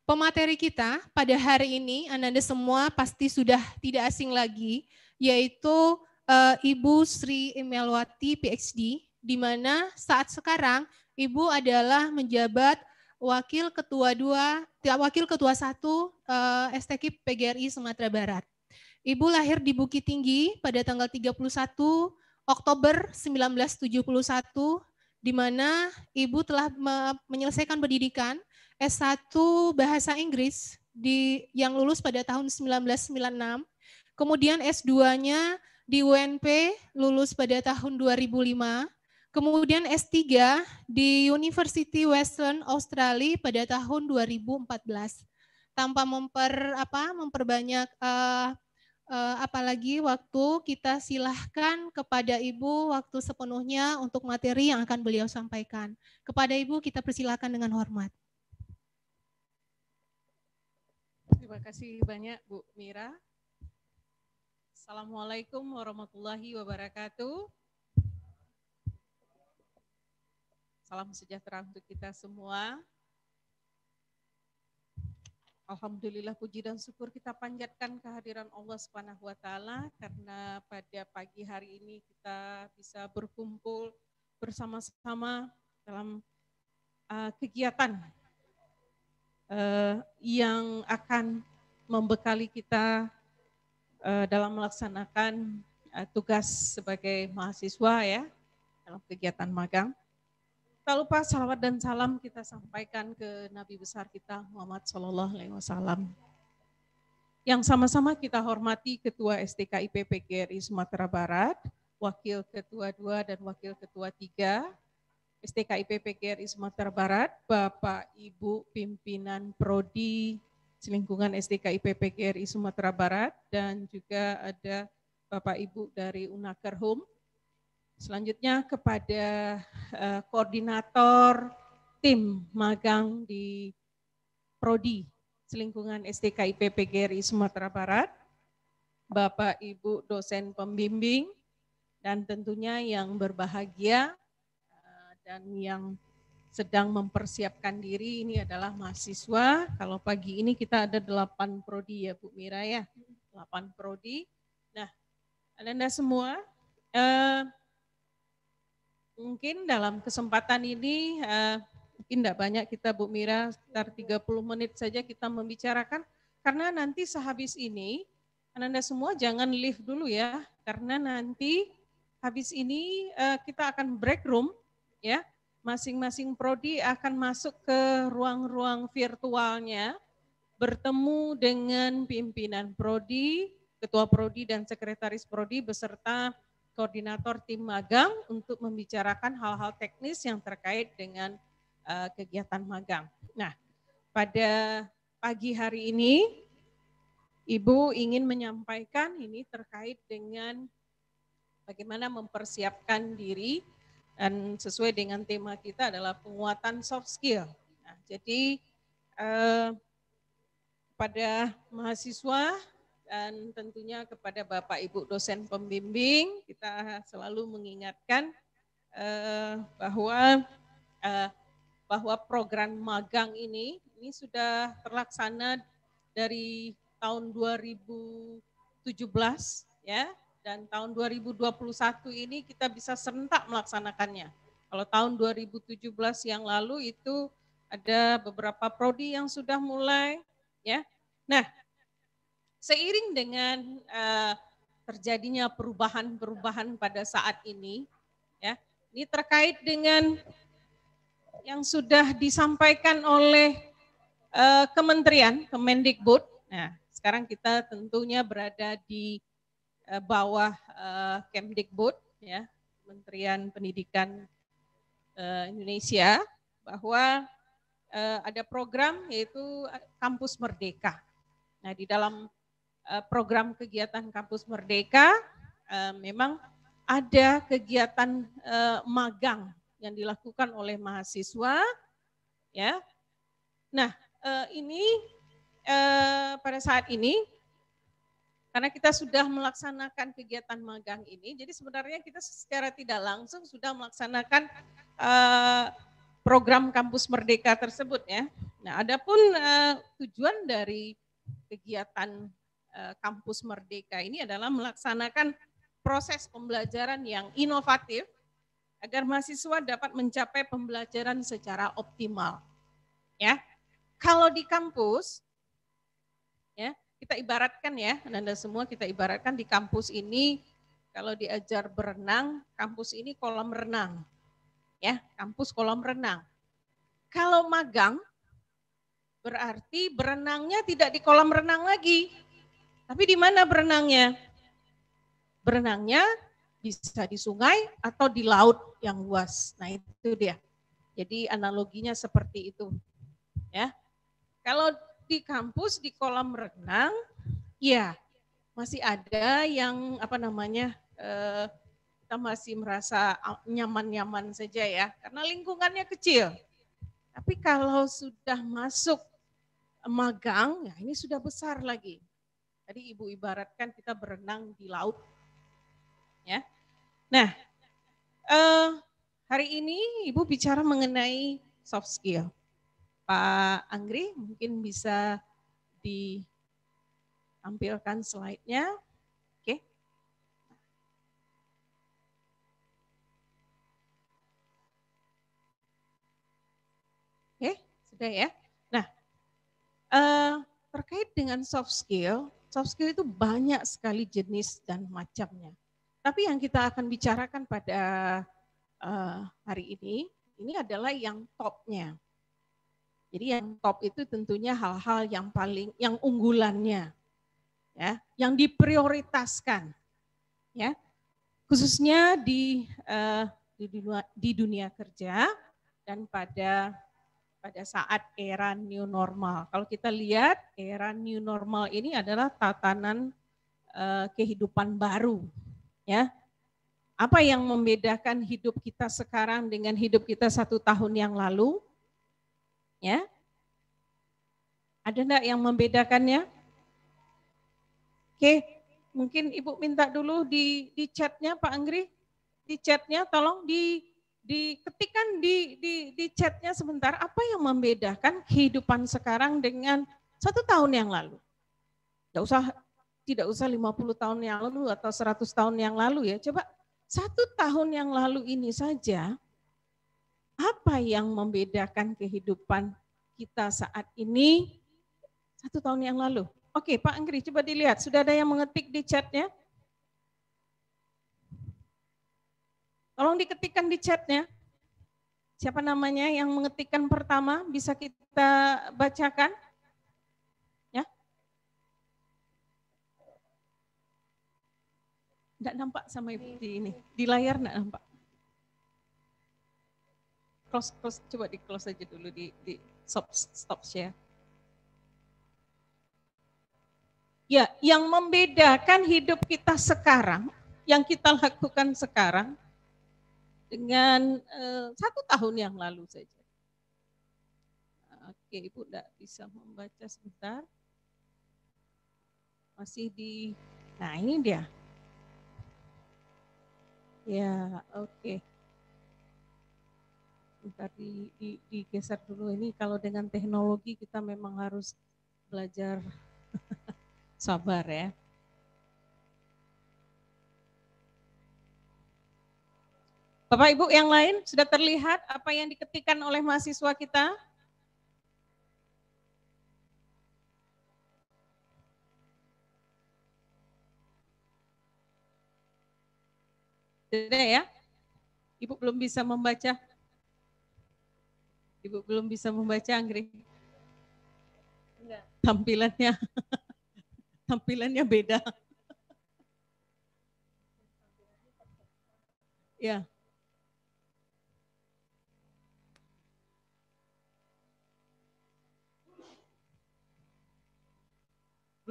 Pemateri kita pada hari ini, Anda semua pasti sudah tidak asing lagi, yaitu Ibu Sri Imelwati PhD, di mana saat sekarang Ibu adalah menjabat Wakil Ketua 1 STKIP PGRI Sumatera Barat. Ibu lahir di Bukit Tinggi pada tanggal 31 Oktober 1971, di mana Ibu telah menyelesaikan pendidikan S1 Bahasa Inggris yang lulus pada tahun 1996, kemudian S2-nya di UNP lulus pada tahun 2005, kemudian S3 di University Western Australia pada tahun 2014. Tanpa memperbanyak apalagi waktu, kita silahkan kepada Ibu waktu sepenuhnya untuk materi yang akan beliau sampaikan. Kepada Ibu kita persilakan dengan hormat. Terima kasih banyak Bu Mira. Assalamualaikum warahmatullahi wabarakatuh. Salam sejahtera untuk kita semua. Alhamdulillah, puji dan syukur kita panjatkan kehadiran Allah Subhanahu wa taala karena pada pagi hari ini kita bisa berkumpul bersama-sama dalam kegiatan yang akan membekali kita dalam melaksanakan tugas sebagai mahasiswa ya dalam kegiatan magang. Tak lupa salawat dan salam kita sampaikan ke Nabi besar kita Muhammad SAW. Yang sama-sama kita hormati Ketua STKIP PGRI Sumatera Barat, Wakil Ketua 2 dan Wakil Ketua 3, STKIP PGRI Sumatera Barat, Bapak Ibu Pimpinan Prodi Selingkungan STKIP PGRI Sumatera Barat, dan juga ada Bapak Ibu dari Unakerhum. Selanjutnya kepada koordinator tim magang di Prodi Selingkungan STKIP PGRI Sumatera Barat, Bapak Ibu dosen pembimbing, dan tentunya yang berbahagia dan yang sedang mempersiapkan diri ini adalah mahasiswa. Kalau pagi ini kita ada 8 prodi ya Bu Mira ya, 8 prodi. Nah, Anda semua mungkin dalam kesempatan ini mungkin tidak banyak kita Bu Mira, sekitar 30 menit saja kita membicarakan, karena nanti sehabis ini Anda semua jangan leave dulu ya, karena nanti habis ini kita akan break room ya. Masing-masing prodi akan masuk ke ruang-ruang virtualnya, bertemu dengan pimpinan prodi, ketua prodi dan sekretaris prodi beserta koordinator tim magang untuk membicarakan hal-hal teknis yang terkait dengan kegiatan magang. Nah, pada pagi hari ini Ibu ingin menyampaikan ini terkait dengan bagaimana mempersiapkan diri, dan sesuai dengan tema kita adalah penguatan soft skill. Nah, jadi pada mahasiswa dan tentunya kepada Bapak Ibu dosen pembimbing, kita selalu mengingatkan bahwa program magang ini sudah terlaksana dari tahun 2017 ya. Dan tahun 2021 ini kita bisa serentak melaksanakannya. Kalau tahun 2017 yang lalu itu ada beberapa prodi yang sudah mulai ya. Nah, seiring dengan terjadinya perubahan-perubahan pada saat ini ya, ini terkait dengan yang sudah disampaikan oleh Kementerian Kemendikbud. Nah, sekarang kita tentunya berada di bawah Kemdikbud ya, Kementerian Pendidikan Indonesia bahwa ada program yaitu Kampus Merdeka. Nah, di dalam program kegiatan Kampus Merdeka memang ada kegiatan magang yang dilakukan oleh mahasiswa, ya. Nah, ini pada saat ini karena kita sudah melaksanakan kegiatan magang ini, jadi sebenarnya kita secara tidak langsung sudah melaksanakan program Kampus Merdeka tersebut, ya. Nah, adapun tujuan dari kegiatan Kampus Merdeka ini adalah melaksanakan proses pembelajaran yang inovatif agar mahasiswa dapat mencapai pembelajaran secara optimal. Ya, kalau di kampus, ya kita ibaratkan ya, Anda semua kita ibaratkan di kampus ini kalau diajar berenang, kampus ini kolam renang, ya kampus kolam renang. Kalau magang berarti berenangnya tidak di kolam renang lagi, tapi di mana berenangnya? Berenangnya bisa di sungai atau di laut yang luas. Nah itu dia. Jadi analoginya seperti itu. Ya, kalau di kampus di kolam renang, ya masih ada yang kita masih merasa nyaman-nyaman saja ya, karena lingkungannya kecil. Tapi kalau sudah masuk magang, ya ini sudah besar lagi. Tadi Ibu ibaratkan kita berenang di laut. Ya, nah hari ini Ibu bicara mengenai soft skill. Pak Anggri mungkin bisa ditampilkan slide-nya. Oke. Oke, sudah ya. Nah, terkait dengan soft skill itu banyak sekali jenis dan macamnya. Tapi yang kita akan bicarakan pada hari ini adalah yang topnya. Jadi yang top itu tentunya hal-hal yang unggulannya, ya, yang diprioritaskan, ya, khususnya di dunia kerja dan pada saat era new normal. Kalau kita lihat era new normal ini adalah tatanan kehidupan baru, ya. Apa yang membedakan hidup kita sekarang dengan hidup kita 1 tahun yang lalu? Ya, ada enggak yang membedakannya? Oke, mungkin Ibu minta dulu di chatnya Pak Anggri, di chatnya tolong diketikkan di chatnya sebentar, apa yang membedakan kehidupan sekarang dengan 1 tahun yang lalu? Tidak usah 50 tahun yang lalu atau 100 tahun yang lalu ya, coba 1 tahun yang lalu ini saja. Apa yang membedakan kehidupan kita saat ini 1 tahun yang lalu? Oke, Pak Anggri, coba dilihat. Sudah ada yang mengetik di chatnya? Tolong diketikkan di chatnya. Siapa namanya yang mengetikkan pertama? Bisa kita bacakan? Ya. Enggak nampak sama Ibu di ini. Di layar enggak nampak. Close, coba di close aja dulu di stop share. Ya, yang membedakan hidup kita sekarang, yang kita lakukan sekarang dengan 1 tahun yang lalu saja. Oke, Ibu enggak bisa membaca sebentar. Masih nah ini dia. Ya, oke. Bentar digeser dulu, ini kalau dengan teknologi kita memang harus belajar sabar ya. Bapak Ibu yang lain sudah terlihat apa yang diketikkan oleh mahasiswa kita? Sudah ya? Ibu belum bisa membaca? Ibu belum bisa membaca, Anggri? Tampilannya beda. Ya.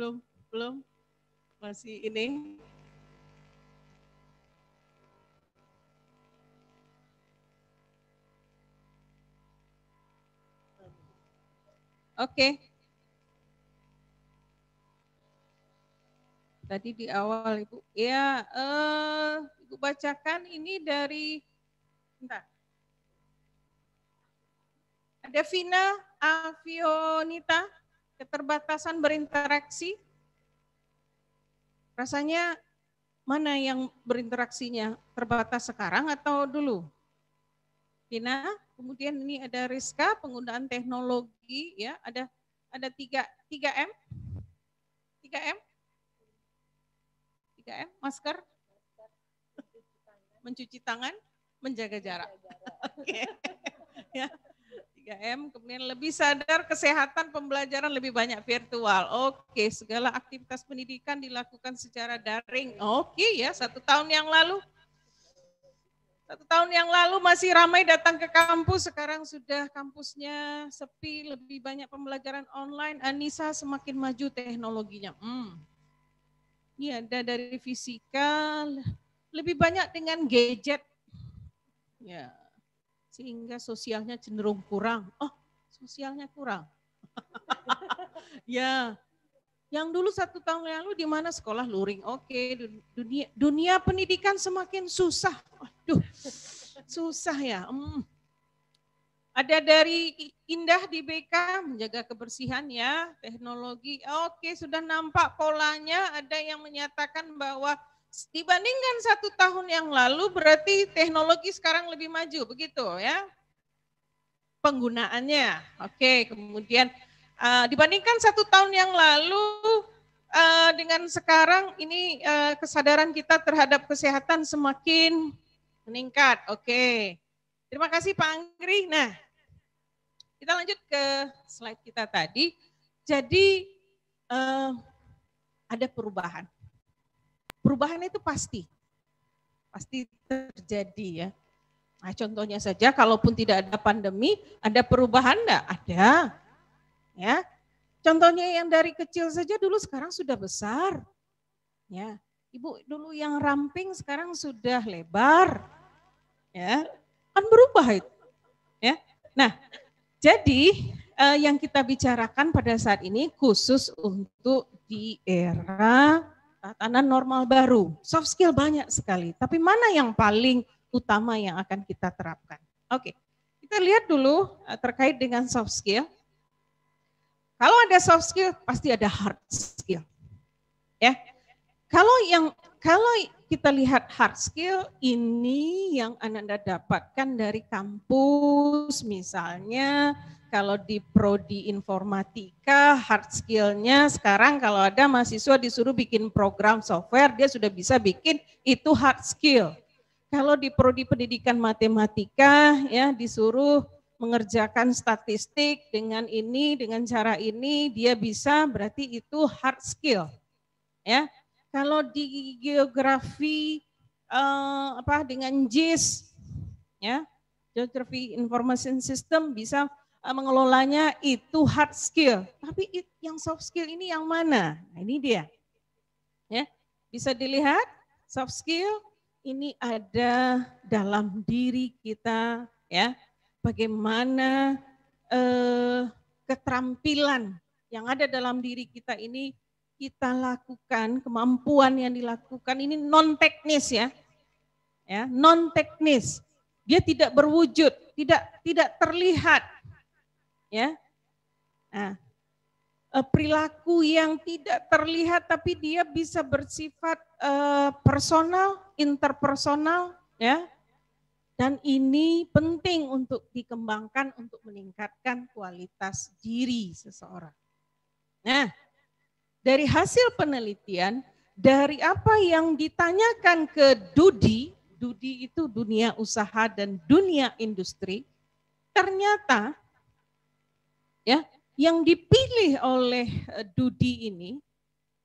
Belum. Masih ini. Oke. Tadi di awal Ibu, ya Ibu bacakan ini dari, bentar. Ada Vina Avionita, keterbatasan berinteraksi. Rasanya mana yang berinteraksinya terbatas sekarang atau dulu? Vina, kemudian ini ada Rizka, penggunaan teknologi, ya ada 3M, masker, mencuci tangan, menjaga jarak. Oke. Ya. 3M, kemudian lebih sadar kesehatan pembelajaran lebih banyak virtual. Oke, segala aktivitas pendidikan dilakukan secara daring. Oke ya, 1 tahun yang lalu. 1 tahun yang lalu masih ramai datang ke kampus, sekarang sudah kampusnya sepi, lebih banyak pembelajaran online. Anissa semakin maju teknologinya. Ini ada dari fisika, lebih banyak dengan gadget. Ya. Sehingga sosialnya cenderung kurang. Oh, sosialnya kurang. Ya, yang dulu 1 tahun lalu di mana sekolah luring. Oke, dunia pendidikan semakin susah. Aduh, susah ya. Ada dari Indah di BK, menjaga kebersihan ya, teknologi. Oke, sudah nampak polanya. Ada yang menyatakan bahwa dibandingkan 1 tahun yang lalu berarti teknologi sekarang lebih maju, begitu ya penggunaannya. Oke, kemudian dibandingkan 1 tahun yang lalu dengan sekarang ini kesadaran kita terhadap kesehatan semakin meningkat. Oke, terima kasih Pak Anggri. Nah, kita lanjut ke slide kita tadi. Jadi ada perubahan. Perubahan itu pasti terjadi ya. Nah, contohnya saja, kalaupun tidak ada pandemi, ada perubahan enggak? Ada. Ya. Contohnya yang dari kecil saja dulu sekarang sudah besar. Ya. Ibu dulu yang ramping sekarang sudah lebar. Ya. Kan berubah itu. Ya. Nah, jadi yang kita bicarakan pada saat ini khusus untuk di era tatanan normal baru. Soft skill banyak sekali, tapi mana yang paling utama yang akan kita terapkan? Oke, kita lihat dulu terkait dengan soft skill. Kalau ada soft skill, pasti ada hard skill. Ya, kalau kita lihat hard skill, ini yang Anda dapatkan dari kampus, misalnya kalau di prodi informatika, hard skill-nya sekarang kalau ada mahasiswa disuruh bikin program software, dia sudah bisa bikin, itu hard skill. Kalau di prodi pendidikan matematika, ya disuruh mengerjakan statistik dengan ini, dengan cara ini, dia bisa, berarti itu hard skill. Ya, kalau di geografi dengan JIS, ya, Geography Information System bisa mengelolanya, itu hard skill. Tapi yang soft skill ini yang mana? Nah, ini dia. Ya, bisa dilihat soft skill ini ada dalam diri kita, ya. Bagaimana keterampilan yang ada dalam diri kita ini kita lakukan, kemampuan yang dilakukan ini non teknis ya. Ya, non teknis. Dia tidak berwujud, tidak terlihat. Ya, nah, perilaku yang tidak terlihat tapi dia bisa bersifat personal, interpersonal, ya, dan ini penting untuk dikembangkan untuk meningkatkan kualitas diri seseorang. Nah, dari hasil penelitian, dari apa yang ditanyakan ke Dudi itu dunia usaha dan dunia industri, ternyata ya, yang dipilih oleh Dudi ini,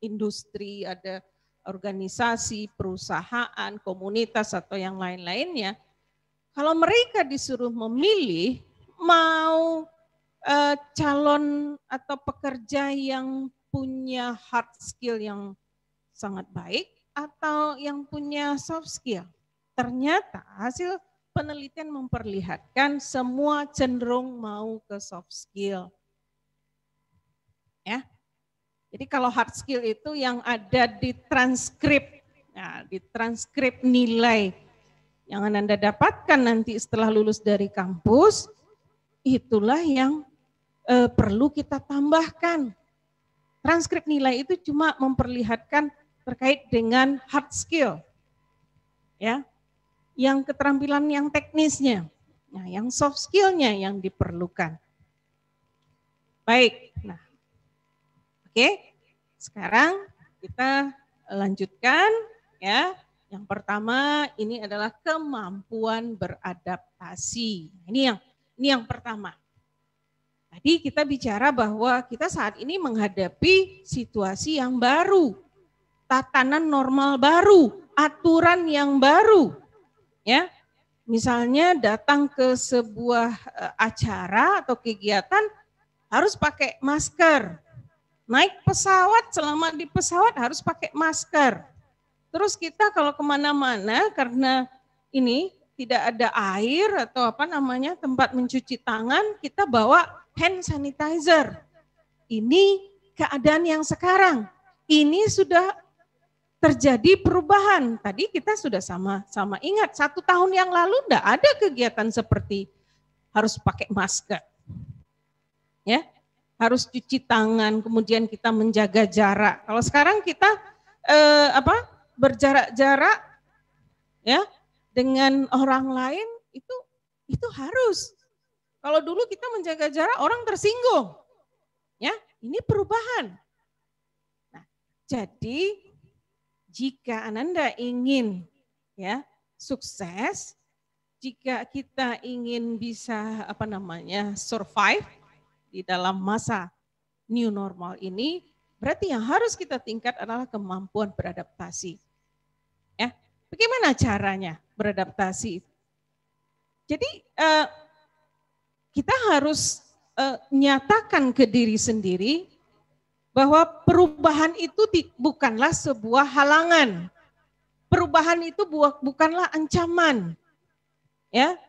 industri, ada organisasi, perusahaan, komunitas atau yang lain-lainnya, kalau mereka disuruh memilih mau calon atau pekerja yang punya hard skill yang sangat baik atau yang punya soft skill? Ternyata hasil penelitian memperlihatkan semua cenderung mau ke soft skill. Ya. Jadi kalau hard skill itu yang ada di transkrip, nah, di transkrip nilai yang Anda dapatkan nanti setelah lulus dari kampus, itulah yang perlu kita tambahkan. Transkrip nilai itu cuma memperlihatkan terkait dengan hard skill, ya, yang keterampilan yang teknisnya, nah, yang soft skillnya yang diperlukan. Baik, nah, oke, sekarang kita lanjutkan, ya. Yang pertama ini adalah kemampuan beradaptasi. Ini yang pertama. Tadi kita bicara bahwa kita saat ini menghadapi situasi yang baru, tatanan normal baru, aturan yang baru. Ya, misalnya datang ke sebuah acara atau kegiatan harus pakai masker. Naik pesawat, selama di pesawat harus pakai masker. Terus kita kalau kemana-mana karena ini tidak ada air atau tempat mencuci tangan, kita bawa hand sanitizer. Ini keadaan yang sekarang. Ini sudah terjadi perubahan. Tadi kita sudah sama-sama ingat 1 tahun yang lalu enggak ada kegiatan seperti harus pakai masker. Ya, harus cuci tangan, kemudian kita menjaga jarak. Kalau sekarang kita berjarak-jarak ya dengan orang lain itu harus. Kalau dulu kita menjaga jarak orang tersinggung. Ya, ini perubahan. Nah, jadi jika Ananda ingin ya sukses, jika kita ingin bisa survive di dalam masa new normal ini, berarti yang harus kita tingkat adalah kemampuan beradaptasi. Ya, bagaimana caranya beradaptasi? Jadi kita harus nyatakan ke diri sendiri bahwa perubahan itu bukanlah sebuah halangan. Perubahan itu bukanlah ancaman. Ya.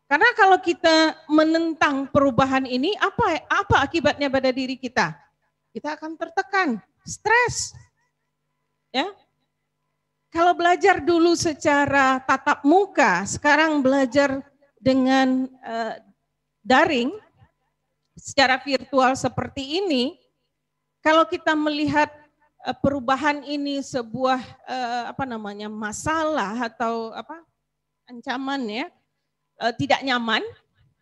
Karena kalau kita menentang perubahan ini, apa akibatnya pada diri kita? Kita akan tertekan, stres. Ya. Kalau belajar dulu secara tatap muka, sekarang belajar dengan daring, secara virtual seperti ini, kalau kita melihat perubahan ini sebuah masalah atau ancaman ya, tidak nyaman,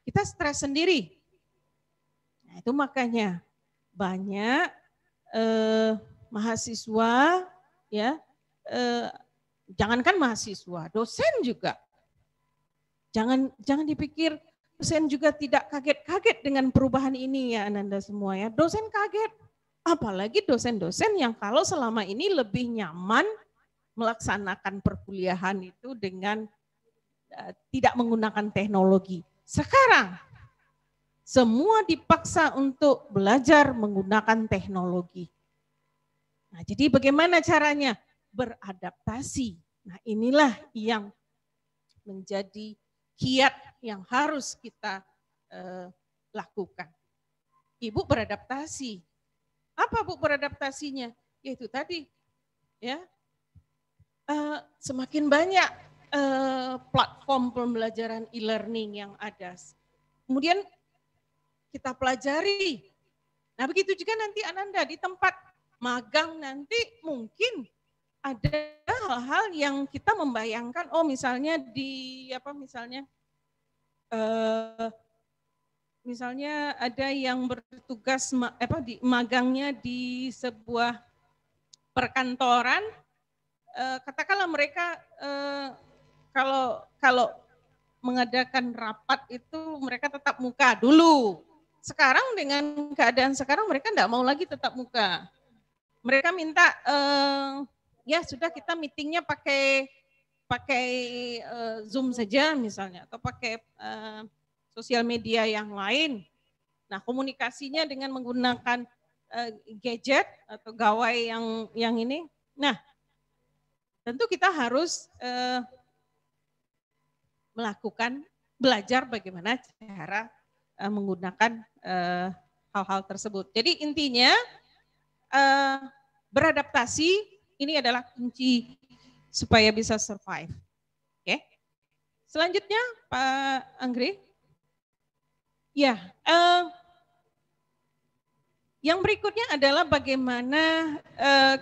kita stres sendiri. Nah, itu makanya banyak mahasiswa ya, jangankan mahasiswa, dosen juga. Jangan dipikir dosen juga tidak kaget-kaget dengan perubahan ini ya Ananda semua ya. Dosen kaget, apalagi dosen-dosen yang kalau selama ini lebih nyaman melaksanakan perkuliahan itu dengan tidak menggunakan teknologi. Sekarang semua dipaksa untuk belajar menggunakan teknologi. Nah, jadi bagaimana caranya? Beradaptasi. Nah, inilah yang menjadi kiat yang harus kita lakukan. Ibu beradaptasi. Apa Bu beradaptasinya? Yaitu tadi, ya, semakin banyak platform pembelajaran e-learning yang ada. Kemudian kita pelajari. Nah, begitu juga nanti Ananda di tempat magang nanti mungkin ada hal-hal yang kita membayangkan, misalnya misalnya ada yang bertugas di magangnya di sebuah perkantoran, katakanlah mereka kalau mengadakan rapat itu mereka tetap muka dulu. Sekarang dengan keadaan sekarang mereka enggak mau lagi tetap muka. Mereka minta ya sudah kita meetingnya pakai Zoom saja misalnya atau pakai sosial media yang lain. Nah, komunikasinya dengan menggunakan gadget atau gawai yang ini. Nah, tentu kita harus belajar bagaimana cara menggunakan hal-hal tersebut. Jadi intinya beradaptasi ini adalah kunci supaya bisa survive. Oke. Selanjutnya Pak Anggri. Ya, yang berikutnya adalah bagaimana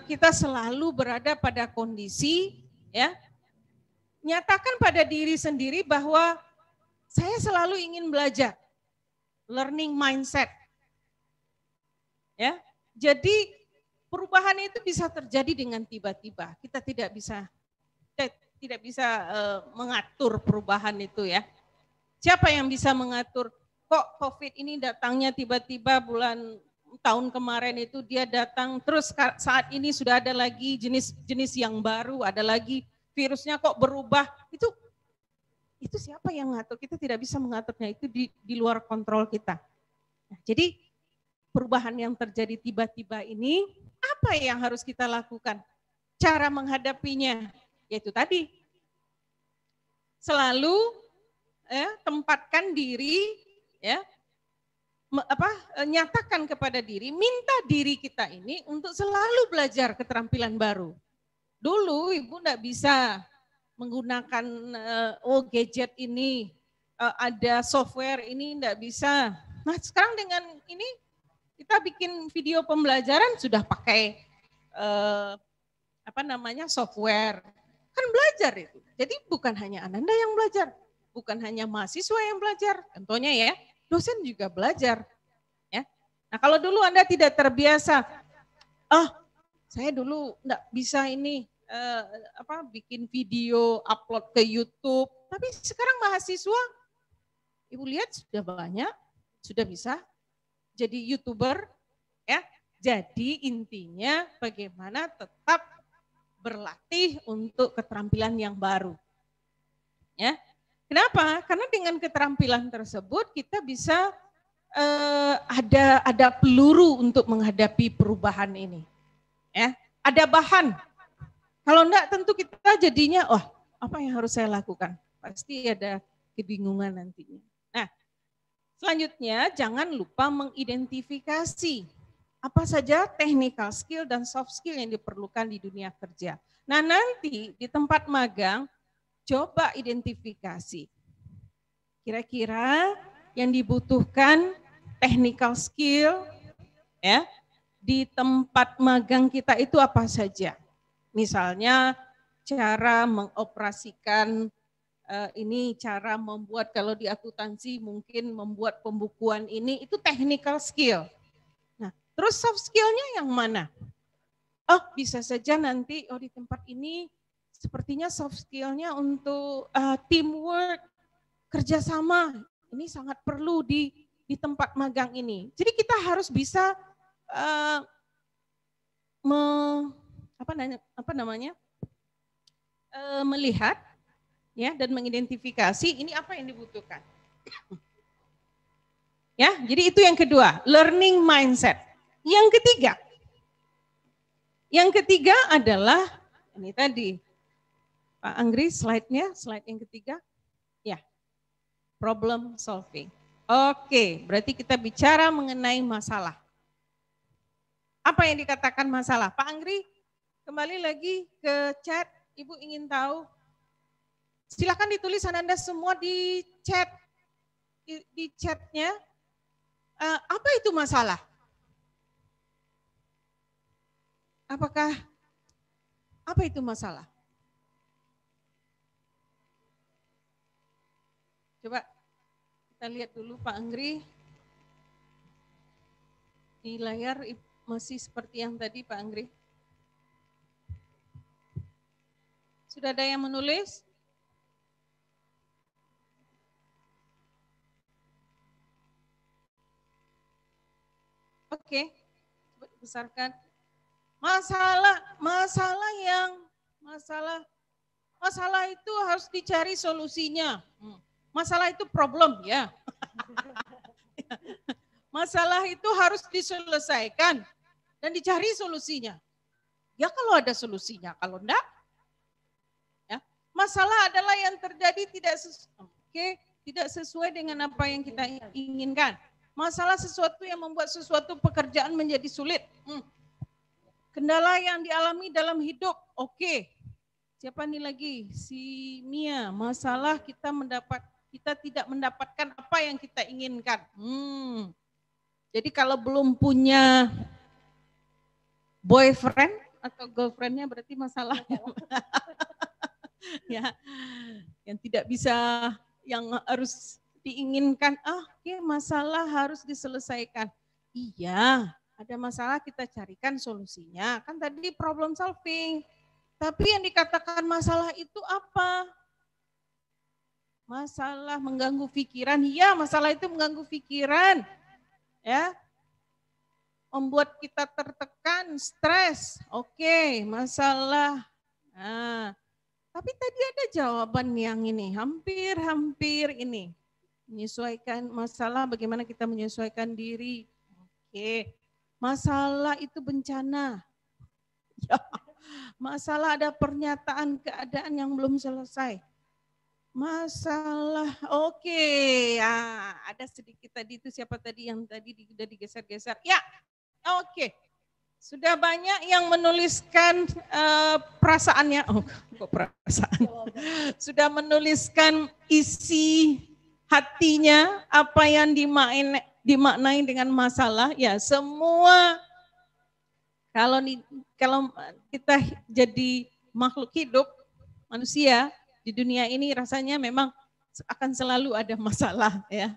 kita selalu berada pada kondisi, ya, nyatakan pada diri sendiri bahwa saya selalu ingin belajar, learning mindset, ya. Jadi perubahan itu bisa terjadi dengan tiba-tiba. Kita tidak bisa mengatur perubahan itu, ya. Siapa yang bisa mengatur? Kok COVID ini datangnya tiba-tiba tahun kemarin itu dia datang, terus saat ini sudah ada lagi jenis yang baru, ada lagi virusnya kok berubah. Itu siapa yang ngatur? Kita tidak bisa mengaturnya, itu di luar kontrol kita. Nah, jadi perubahan yang terjadi tiba-tiba ini, apa yang harus kita lakukan? Cara menghadapinya, yaitu tadi, selalu tempatkan diri, ya, nyatakan kepada diri, minta diri kita ini untuk selalu belajar keterampilan baru. Dulu Ibu enggak bisa menggunakan gadget ini, ada software ini enggak bisa. Nah, sekarang dengan ini kita bikin video pembelajaran sudah pakai software. Kan belajar itu. Jadi bukan hanya Ananda yang belajar, bukan hanya mahasiswa yang belajar, contohnya ya, dosen juga belajar. Ya. Nah, kalau dulu Anda tidak terbiasa, saya dulu enggak bisa ini bikin video, upload ke YouTube. Tapi sekarang mahasiswa, Ibu lihat sudah banyak, sudah bisa jadi YouTuber, ya. Jadi intinya bagaimana tetap berlatih untuk keterampilan yang baru. Ya. Kenapa? Karena dengan keterampilan tersebut kita bisa ada peluru untuk menghadapi perubahan ini. Ya, ada bahan. Kalau enggak tentu kita jadinya, apa yang harus saya lakukan? Pasti ada kebingungan nantinya. Nah, selanjutnya jangan lupa mengidentifikasi apa saja technical skill dan soft skill yang diperlukan di dunia kerja. Nah, nanti di tempat magang coba identifikasi. Kira-kira yang dibutuhkan technical skill, ya, di tempat magang kita itu apa saja? Misalnya cara mengoperasikan cara membuat, kalau di akuntansi mungkin membuat pembukuan ini, itu technical skill. Nah, terus soft skillnya yang mana? Bisa saja nanti di tempat ini sepertinya soft skillnya untuk teamwork, kerjasama. Ini sangat perlu di tempat magang ini. Jadi kita harus bisa melihat, ya, dan mengidentifikasi ini apa yang dibutuhkan. Ya, jadi itu yang kedua, learning mindset. Yang ketiga adalah ini tadi, Pak Anggri, slide yang ketiga, ya, problem solving. Oke, berarti kita bicara mengenai masalah. Apa yang dikatakan masalah? Pak Anggri, kembali lagi ke chat, Ibu ingin tahu. Silakan ditulis Anda semua di chat, di chatnya. Apa itu masalah? Apa itu masalah? Coba kita lihat dulu Pak Anggri. Di layar masih seperti yang tadi Pak Anggri. Sudah ada yang menulis? Oke, coba dibesarkan. Masalah itu harus dicari solusinya. Masalah itu problem, ya. Masalah itu harus diselesaikan. dan dicari solusinya. Ya kalau ada solusinya, kalau enggak, ya, masalah adalah yang terjadi tidak sesuai dengan apa yang kita inginkan. Masalah sesuatu yang membuat sesuatu pekerjaan menjadi sulit. Kendala yang dialami dalam hidup, Siapa nih lagi? Si Mia, masalah kita tidak mendapatkan apa yang kita inginkan. Jadi kalau belum punya boyfriend atau girlfriendnya berarti masalahnya. Ya, yang tidak bisa, yang harus diinginkan, masalah harus diselesaikan. Iya, ada masalah kita carikan solusinya. Kan tadi problem solving. Tapi yang dikatakan masalah itu apa? Masalah mengganggu pikiran. Iya, masalah itu mengganggu pikiran. Ya. Membuat kita tertekan, stres. Masalah. Tapi tadi ada jawaban yang ini, hampir ini. Menyesuaikan masalah, bagaimana kita menyesuaikan diri. Masalah itu bencana. Ya, masalah ada pernyataan keadaan yang belum selesai. Masalah, ada sedikit tadi itu, siapa tadi yang tadi sudah digeser-geser. Ya, sudah banyak yang menuliskan perasaannya. Kok perasaan? Sudah menuliskan isi hatinya, apa yang dimaknai dengan masalah. Ya, semua kalau kita jadi makhluk hidup, manusia di dunia ini rasanya memang akan selalu ada masalah. Ya,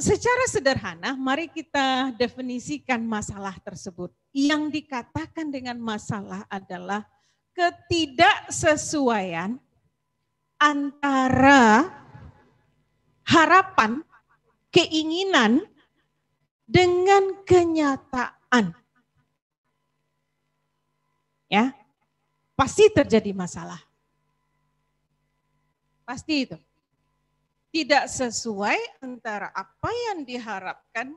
secara sederhana, mari kita definisikan masalah tersebut. Yang dikatakan dengan masalah adalah ketidaksesuaian antara harapan, keinginan dengan kenyataan. Ya, pasti terjadi masalah. Pasti itu. Tidak sesuai antara apa yang diharapkan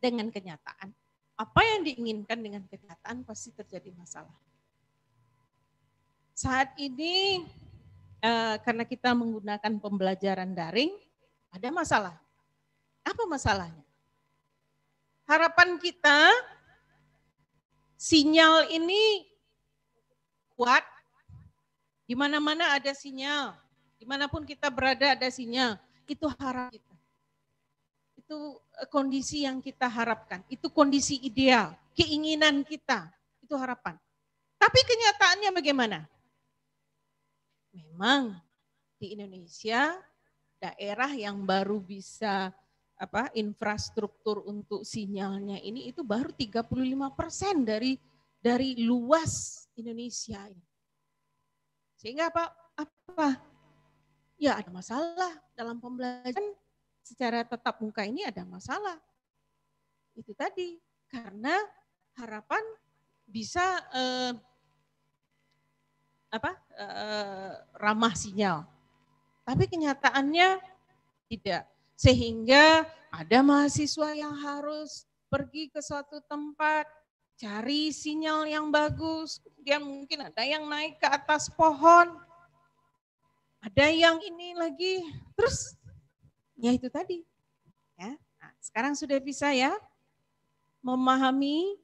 dengan kenyataan. Apa yang diinginkan dengan kenyataan pasti terjadi masalah. Saat ini karena kita menggunakan pembelajaran daring, ada masalah. Apa masalahnya? Harapan kita sinyal ini kuat, di mana-mana ada sinyal. Dimanapun kita berada ada sinyal, itu harapan kita. Itu kondisi yang kita harapkan, itu kondisi ideal, keinginan kita, itu harapan. Tapi kenyataannya bagaimana? Memang di Indonesia daerah yang baru bisa infrastruktur untuk sinyalnya ini itu baru 35% dari luas Indonesia ini. Sehingga apa? Ya ada masalah dalam pembelajaran secara tatap muka ini, ada masalah. Itu tadi karena harapan bisa ramah sinyal. Tapi kenyataannya tidak. Sehingga ada mahasiswa yang harus pergi ke suatu tempat, cari sinyal yang bagus, kemudian mungkin ada yang naik ke atas pohon, ada yang ini lagi, terus ya itu tadi. Ya, nah, sekarang sudah bisa ya memahami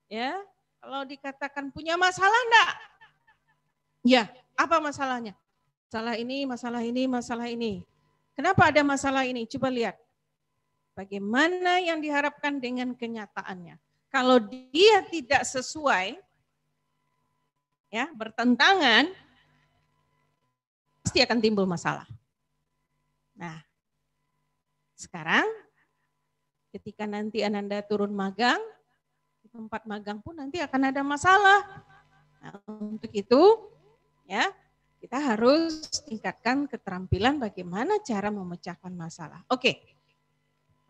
ya, kalau dikatakan punya masalah enggak? Ya, apa masalahnya? Masalah ini, masalah ini, masalah ini. Kenapa ada masalah ini? Coba lihat. Bagaimana yang diharapkan dengan kenyataannya. Kalau dia tidak sesuai, ya bertentangan, pasti akan timbul masalah. Nah, sekarang ketika nanti Ananda turun magang, di tempat magang pun nanti akan ada masalah. Nah, untuk itu, ya kita harus tingkatkan keterampilan bagaimana cara memecahkan masalah. Oke,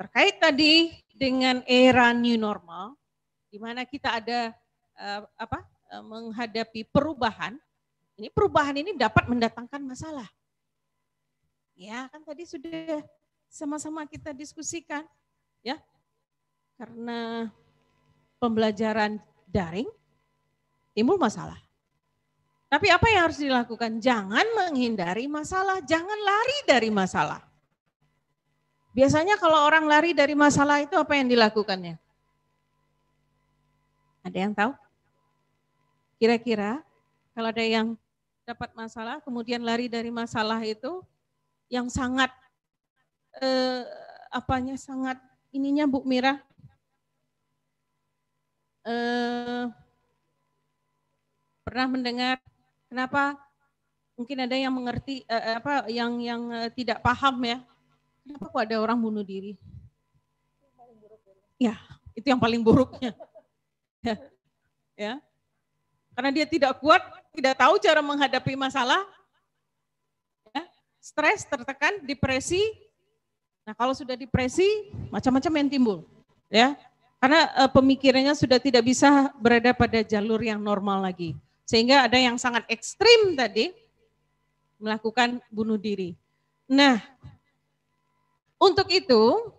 terkait tadi dengan era new normal, di mana kita ada menghadapi perubahan. Ini perubahan ini dapat mendatangkan masalah. Ya, kan tadi sudah sama-sama kita diskusikan, ya. karena pembelajaran daring timbul masalah. Tapi apa yang harus dilakukan? Jangan menghindari masalah, jangan lari dari masalah. Biasanya kalau orang lari dari masalah itu apa yang dilakukannya? Ada yang tahu? Kira-kira kalau ada yang dapat masalah kemudian lari dari masalah itu yang sangat sangat ininya Bu Mira, pernah mendengar kenapa mungkin ada yang mengerti yang tidak paham ya, kenapa kok ada orang bunuh diri? Ya, itu yang paling buruknya. Ya. Karena dia tidak kuat, tidak tahu cara menghadapi masalah. Ya, stres, tertekan, depresi. Nah, kalau sudah depresi, macam-macam yang timbul. Ya. Karena pemikirannya sudah tidak bisa berada pada jalur yang normal lagi. Sehingga ada yang sangat ekstrim tadi melakukan bunuh diri. Nah, untuk itu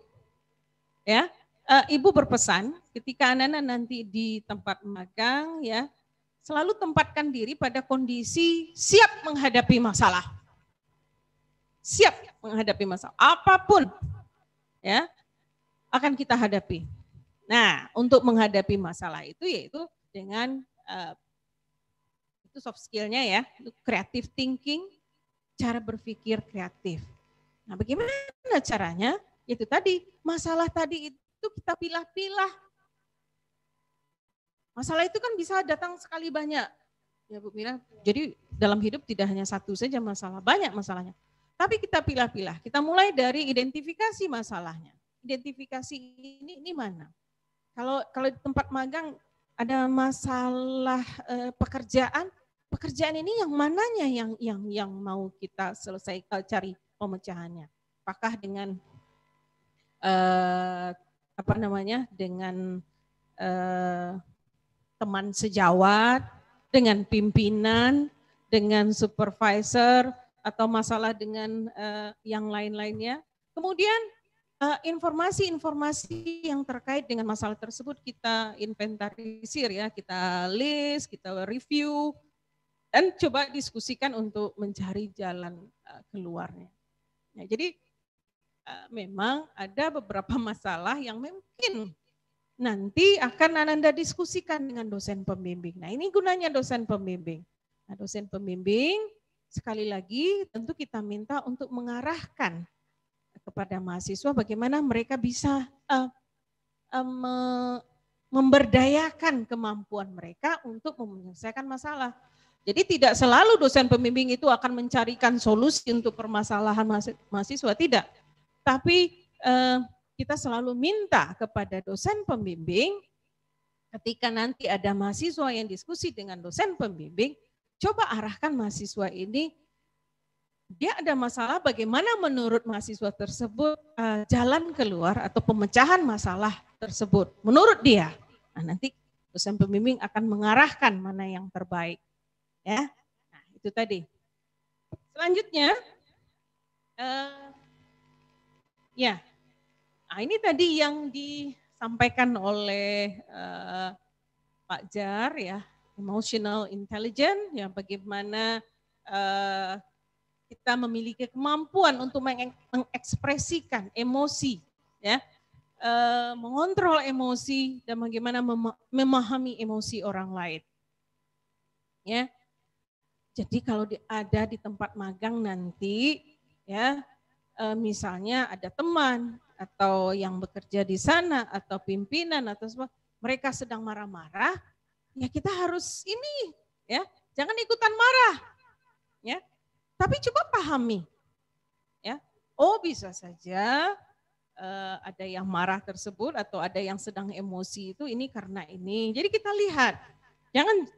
ya, Ibu berpesan ketika anak-anak nanti di tempat magang ya, selalu tempatkan diri pada kondisi siap menghadapi masalah. Siap menghadapi masalah apapun ya akan kita hadapi. Nah, untuk menghadapi masalah itu yaitu dengan itu soft skill-nya ya, itu creative thinking, cara berpikir kreatif. Nah, bagaimana caranya? Itu tadi, masalah tadi itu kita pilah-pilah. Masalah itu kan bisa datang sekali banyak. Ya Bu Mira, jadi dalam hidup tidak hanya satu saja masalah, banyak masalahnya. Tapi kita pilah-pilah, kita mulai dari identifikasi masalahnya. Identifikasi ini mana? Kalau di tempat magang ada masalah pekerjaan ini yang mananya yang mau kita selesai cari pemecahannya. Apakah dengan dengan teman sejawat, dengan pimpinan, dengan supervisor, atau masalah dengan yang lain-lainnya. Kemudian informasi-informasi yang terkait dengan masalah tersebut kita inventarisir ya, kita list, kita review, dan coba diskusikan untuk mencari jalan keluarnya. Nah, jadi memang ada beberapa masalah yang mungkin nanti akan Ananda diskusikan dengan dosen pembimbing. Nah, ini gunanya dosen pembimbing. Nah, dosen pembimbing sekali lagi tentu kita minta untuk mengarahkan kepada mahasiswa bagaimana mereka bisa memberdayakan kemampuan mereka untuk menyelesaikan masalah. Jadi tidak selalu dosen pembimbing itu akan mencarikan solusi untuk permasalahan mahasiswa, tidak. Tapi kita selalu minta kepada dosen pembimbing ketika nanti ada mahasiswa yang diskusi dengan dosen pembimbing, coba arahkan mahasiswa ini, dia ada masalah bagaimana menurut mahasiswa tersebut jalan keluar atau pemecahan masalah tersebut menurut dia. Nah, nanti dosen pembimbing akan mengarahkan mana yang terbaik. Ya, nah, itu tadi. Selanjutnya, nah ini tadi yang disampaikan oleh Pak Jar ya, emotional intelligence, ya bagaimana kita memiliki kemampuan untuk mengekspresikan emosi, ya, mengontrol emosi dan bagaimana memahami emosi orang lain. Ya, jadi kalau ada di tempat magang nanti, ya, misalnya ada teman atau yang bekerja di sana atau pimpinan atau semua, mereka sedang marah-marah, ya kita harus ini, ya, jangan ikutan marah, ya. Tapi coba pahami, ya. Oh bisa saja ada yang marah tersebut atau ada yang sedang emosi itu ini karena ini. Jadi kita lihat, jangan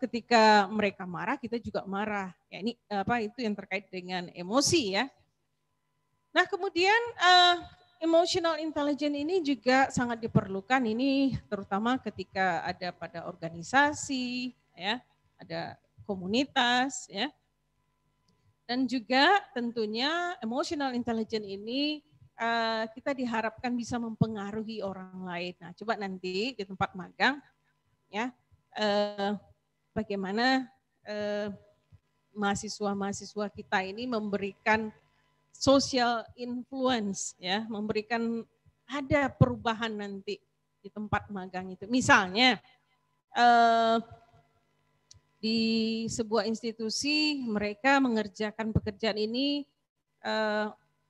ketika mereka marah kita juga marah. Ya ini itu yang terkait dengan emosi ya. Nah kemudian emotional intelligence ini juga sangat diperlukan ini terutama ketika ada pada organisasi, ya, ada komunitas, ya. Dan juga tentunya emotional intelligence ini kita diharapkan bisa mempengaruhi orang lain. Nah, coba nanti di tempat magang ya, bagaimana mahasiswa-mahasiswa kita ini memberikan social influence ya, memberikan ada perubahan nanti di tempat magang itu. Misalnya di sebuah institusi mereka mengerjakan pekerjaan ini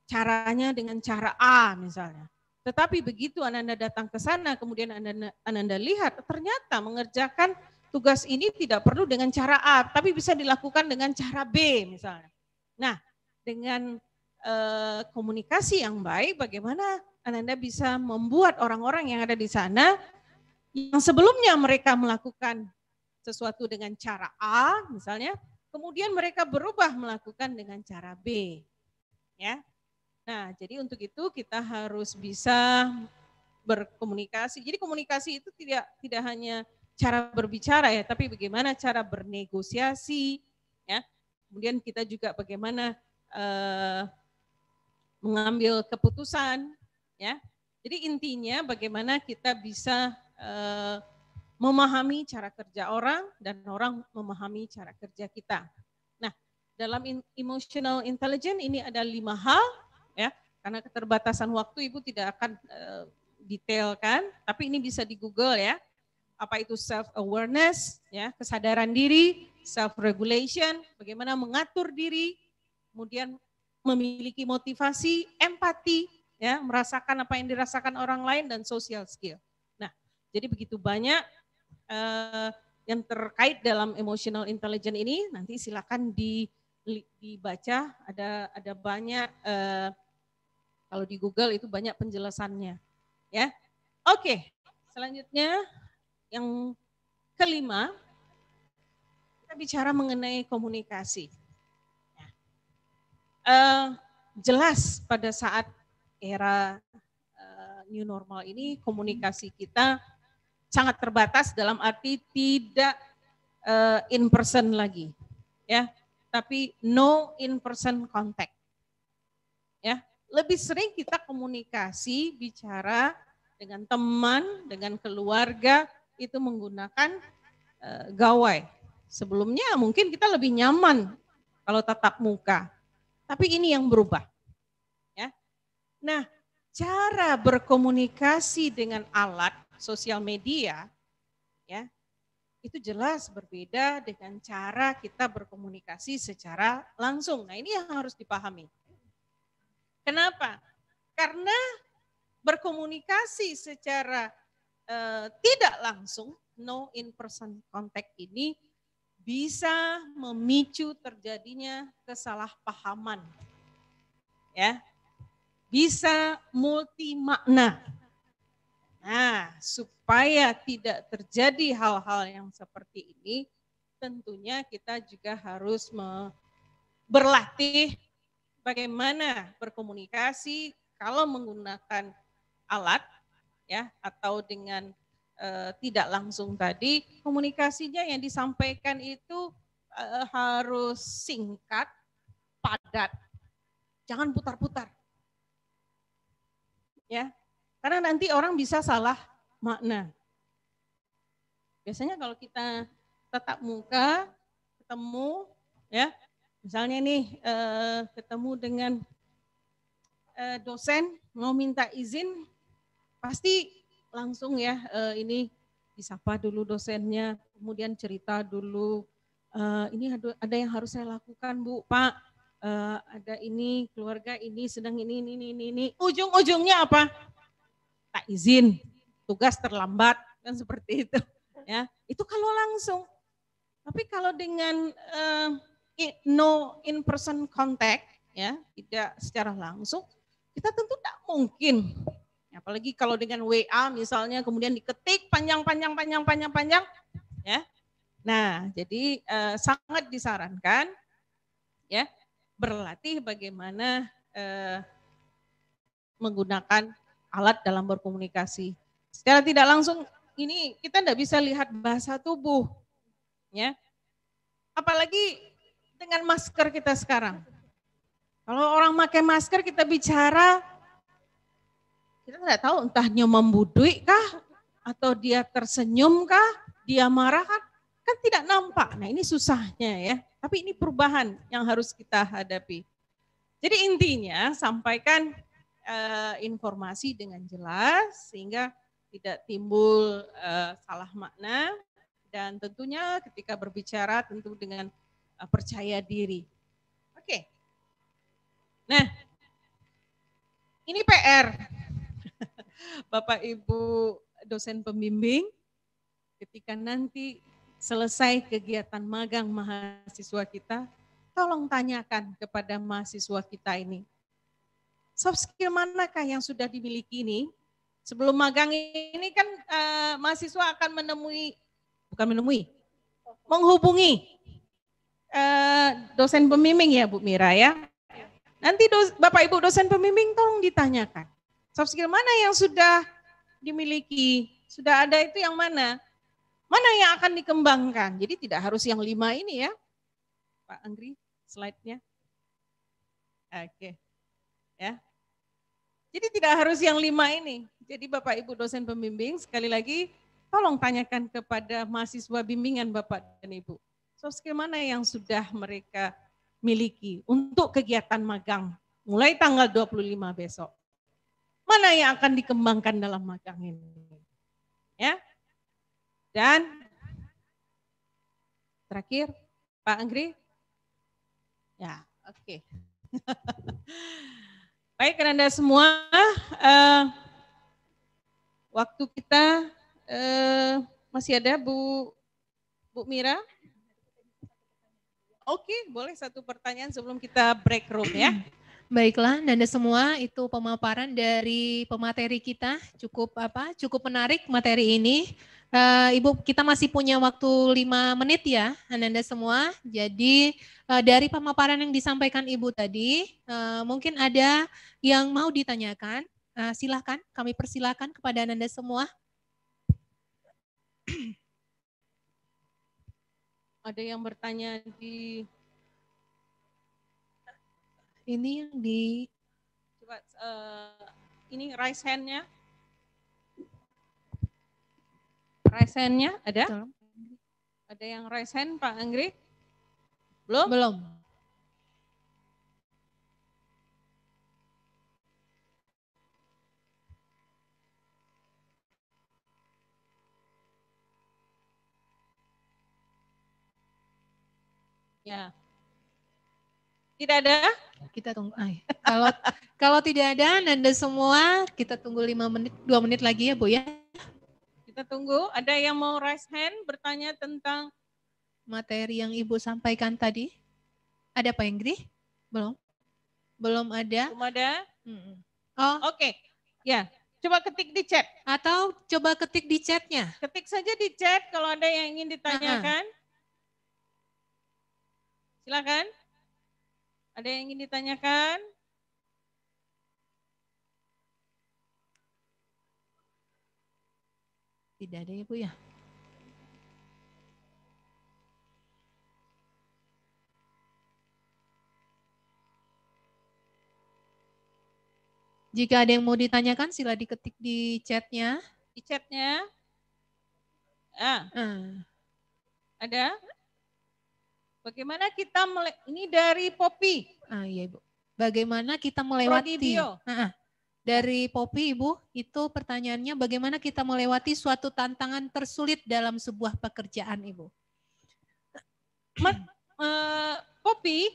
caranya dengan cara A misalnya. Tetapi begitu Ananda datang ke sana, kemudian Ananda lihat ternyata mengerjakan tugas ini tidak perlu dengan cara A, tapi bisa dilakukan dengan cara B misalnya. Nah, dengan komunikasi yang baik, bagaimana Ananda bisa membuat orang-orang yang ada di sana, yang sebelumnya mereka melakukan sesuatu dengan cara A misalnya, kemudian mereka berubah melakukan dengan cara B. Ya. Nah, jadi untuk itu kita harus bisa berkomunikasi. Jadi komunikasi itu tidak hanya cara berbicara ya, tapi bagaimana cara bernegosiasi ya. Kemudian kita juga bagaimana mengambil keputusan ya. Jadi intinya bagaimana kita bisa memahami cara kerja orang dan orang memahami cara kerja kita. Nah, dalam emotional intelligence ini ada 5 hal ya, karena keterbatasan waktu Ibu tidak akan detailkan, tapi ini bisa di Google ya. Apa itu self awareness ya, kesadaran diri, self regulation, bagaimana mengatur diri, kemudian memiliki motivasi, empati ya, merasakan apa yang dirasakan orang lain, dan social skill. Nah, jadi begitu banyak yang terkait dalam emotional intelligence ini, nanti silakan dibaca, ada banyak, kalau di Google itu banyak penjelasannya ya. Oke, selanjutnya yang kelima, kita bicara mengenai komunikasi. Jelas pada saat era new normal ini komunikasi kita sangat terbatas, dalam arti tidak in person lagi ya, tapi no in person contact ya. Lebih sering kita komunikasi bicara dengan teman, dengan keluarga itu menggunakan gawai. Sebelumnya mungkin kita lebih nyaman kalau tatap muka, tapi ini yang berubah ya. Nah, cara berkomunikasi dengan alat sosial media ya, itu jelas berbeda dengan cara kita berkomunikasi secara langsung. Nah, ini yang harus dipahami. Kenapa? Karena berkomunikasi secara tidak langsung, no in person contact ini bisa memicu terjadinya kesalahpahaman. Ya. Bisa multi makna. Nah, supaya tidak terjadi hal-hal yang seperti ini, tentunya kita juga harus berlatih bagaimana berkomunikasi kalau menggunakan alat ya, atau dengan tidak langsung tadi, komunikasinya yang disampaikan itu harus singkat, padat, jangan putar-putar. Ya, karena nanti orang bisa salah makna. Biasanya kalau kita tatap muka, ketemu, ya, misalnya nih ketemu dengan dosen mau minta izin, pasti langsung ya ini disapa dulu dosennya, kemudian cerita dulu, ini ada yang harus saya lakukan Bu, Pak, ada ini keluarga ini sedang ini. Ujung-ujungnya apa? Tak izin, tugas terlambat, kan seperti itu. Ya, itu kalau langsung. Tapi kalau dengan no in person contact, ya, tidak secara langsung, kita tentu tidak mungkin. Apalagi kalau dengan WA misalnya, kemudian diketik panjang, ya. Nah, jadi sangat disarankan, ya, berlatih bagaimana menggunakan alat dalam berkomunikasi. Secara tidak langsung ini kita tidak bisa lihat bahasa tubuh, ya. Apalagi dengan masker kita sekarang. Kalau orang pakai masker kita bicara kita tidak tahu entah dia membudui kah, atau dia tersenyum kah, dia marah kan tidak nampak. Nah ini susahnya ya, tapi ini perubahan yang harus kita hadapi. Jadi intinya sampaikan informasi dengan jelas sehingga tidak timbul salah makna, dan tentunya ketika berbicara tentu dengan percaya diri. Oke. Nah, ini PR. Bapak Ibu dosen pembimbing, ketika nanti selesai kegiatan magang mahasiswa kita, tolong tanyakan kepada mahasiswa kita ini, soft skill manakah yang sudah dimiliki ini? Sebelum magang ini kan mahasiswa akan menghubungi dosen pembimbing ya Bu Mira ya. Nanti Bapak Ibu dosen pembimbing tolong ditanyakan, soft skill mana yang sudah dimiliki, sudah ada itu yang mana? Mana yang akan dikembangkan? Jadi tidak harus yang 5 ini ya. Pak Anggri, slide-nya. Oke. Ya. Jadi tidak harus yang 5 ini. Jadi Bapak Ibu dosen pembimbing sekali lagi tolong tanyakan kepada mahasiswa bimbingan Bapak dan Ibu. Soft skill mana yang sudah mereka miliki untuk kegiatan magang mulai tanggal 25 besok. Mana yang akan dikembangkan dalam magang ini. Ya. Dan terakhir Pak Anggri. Ya, oke. Baik Anda semua, waktu kita masih ada Bu Mira. Oke, boleh satu pertanyaan sebelum kita break room ya. Baiklah, Anda semua, itu pemaparan dari pemateri kita cukup menarik materi ini. Ibu, kita masih punya waktu 5 menit ya, Anda semua. Jadi dari pemaparan yang disampaikan Ibu tadi, mungkin ada yang mau ditanyakan. Silahkan, kami persilahkan kepada Anda semua. Ada yang bertanya di ini yang di coba ini raise hand-nya. Raise hand-nya ada? Betul. Ada yang raise hand Pak Anggri? Belum? Belum. Ya. Tidak ada? Kita tunggu. Kalau tidak ada, Anda semua kita tunggu 2 menit lagi ya Bu ya. Kita tunggu. Ada yang mau raise hand bertanya tentang materi yang Ibu sampaikan tadi? Ada Pak Anggri? Belum? Belum ada? Belum ada? Oh. Oke. Ya. Coba ketik di chat. Atau coba ketik di chatnya. Ketik saja di chat kalau ada yang ingin ditanyakan. Silakan. Ada yang ingin ditanyakan? Tidak ada ya Bu ya. Jika ada yang mau ditanyakan, sila diketik di chatnya. Di chatnya. Ada? Bagaimana kita ini dari Poppy. Iya Ibu. Bagaimana kita melewati dari Poppy Ibu, itu pertanyaannya bagaimana kita melewati suatu tantangan tersulit dalam sebuah pekerjaan Ibu. Poppy,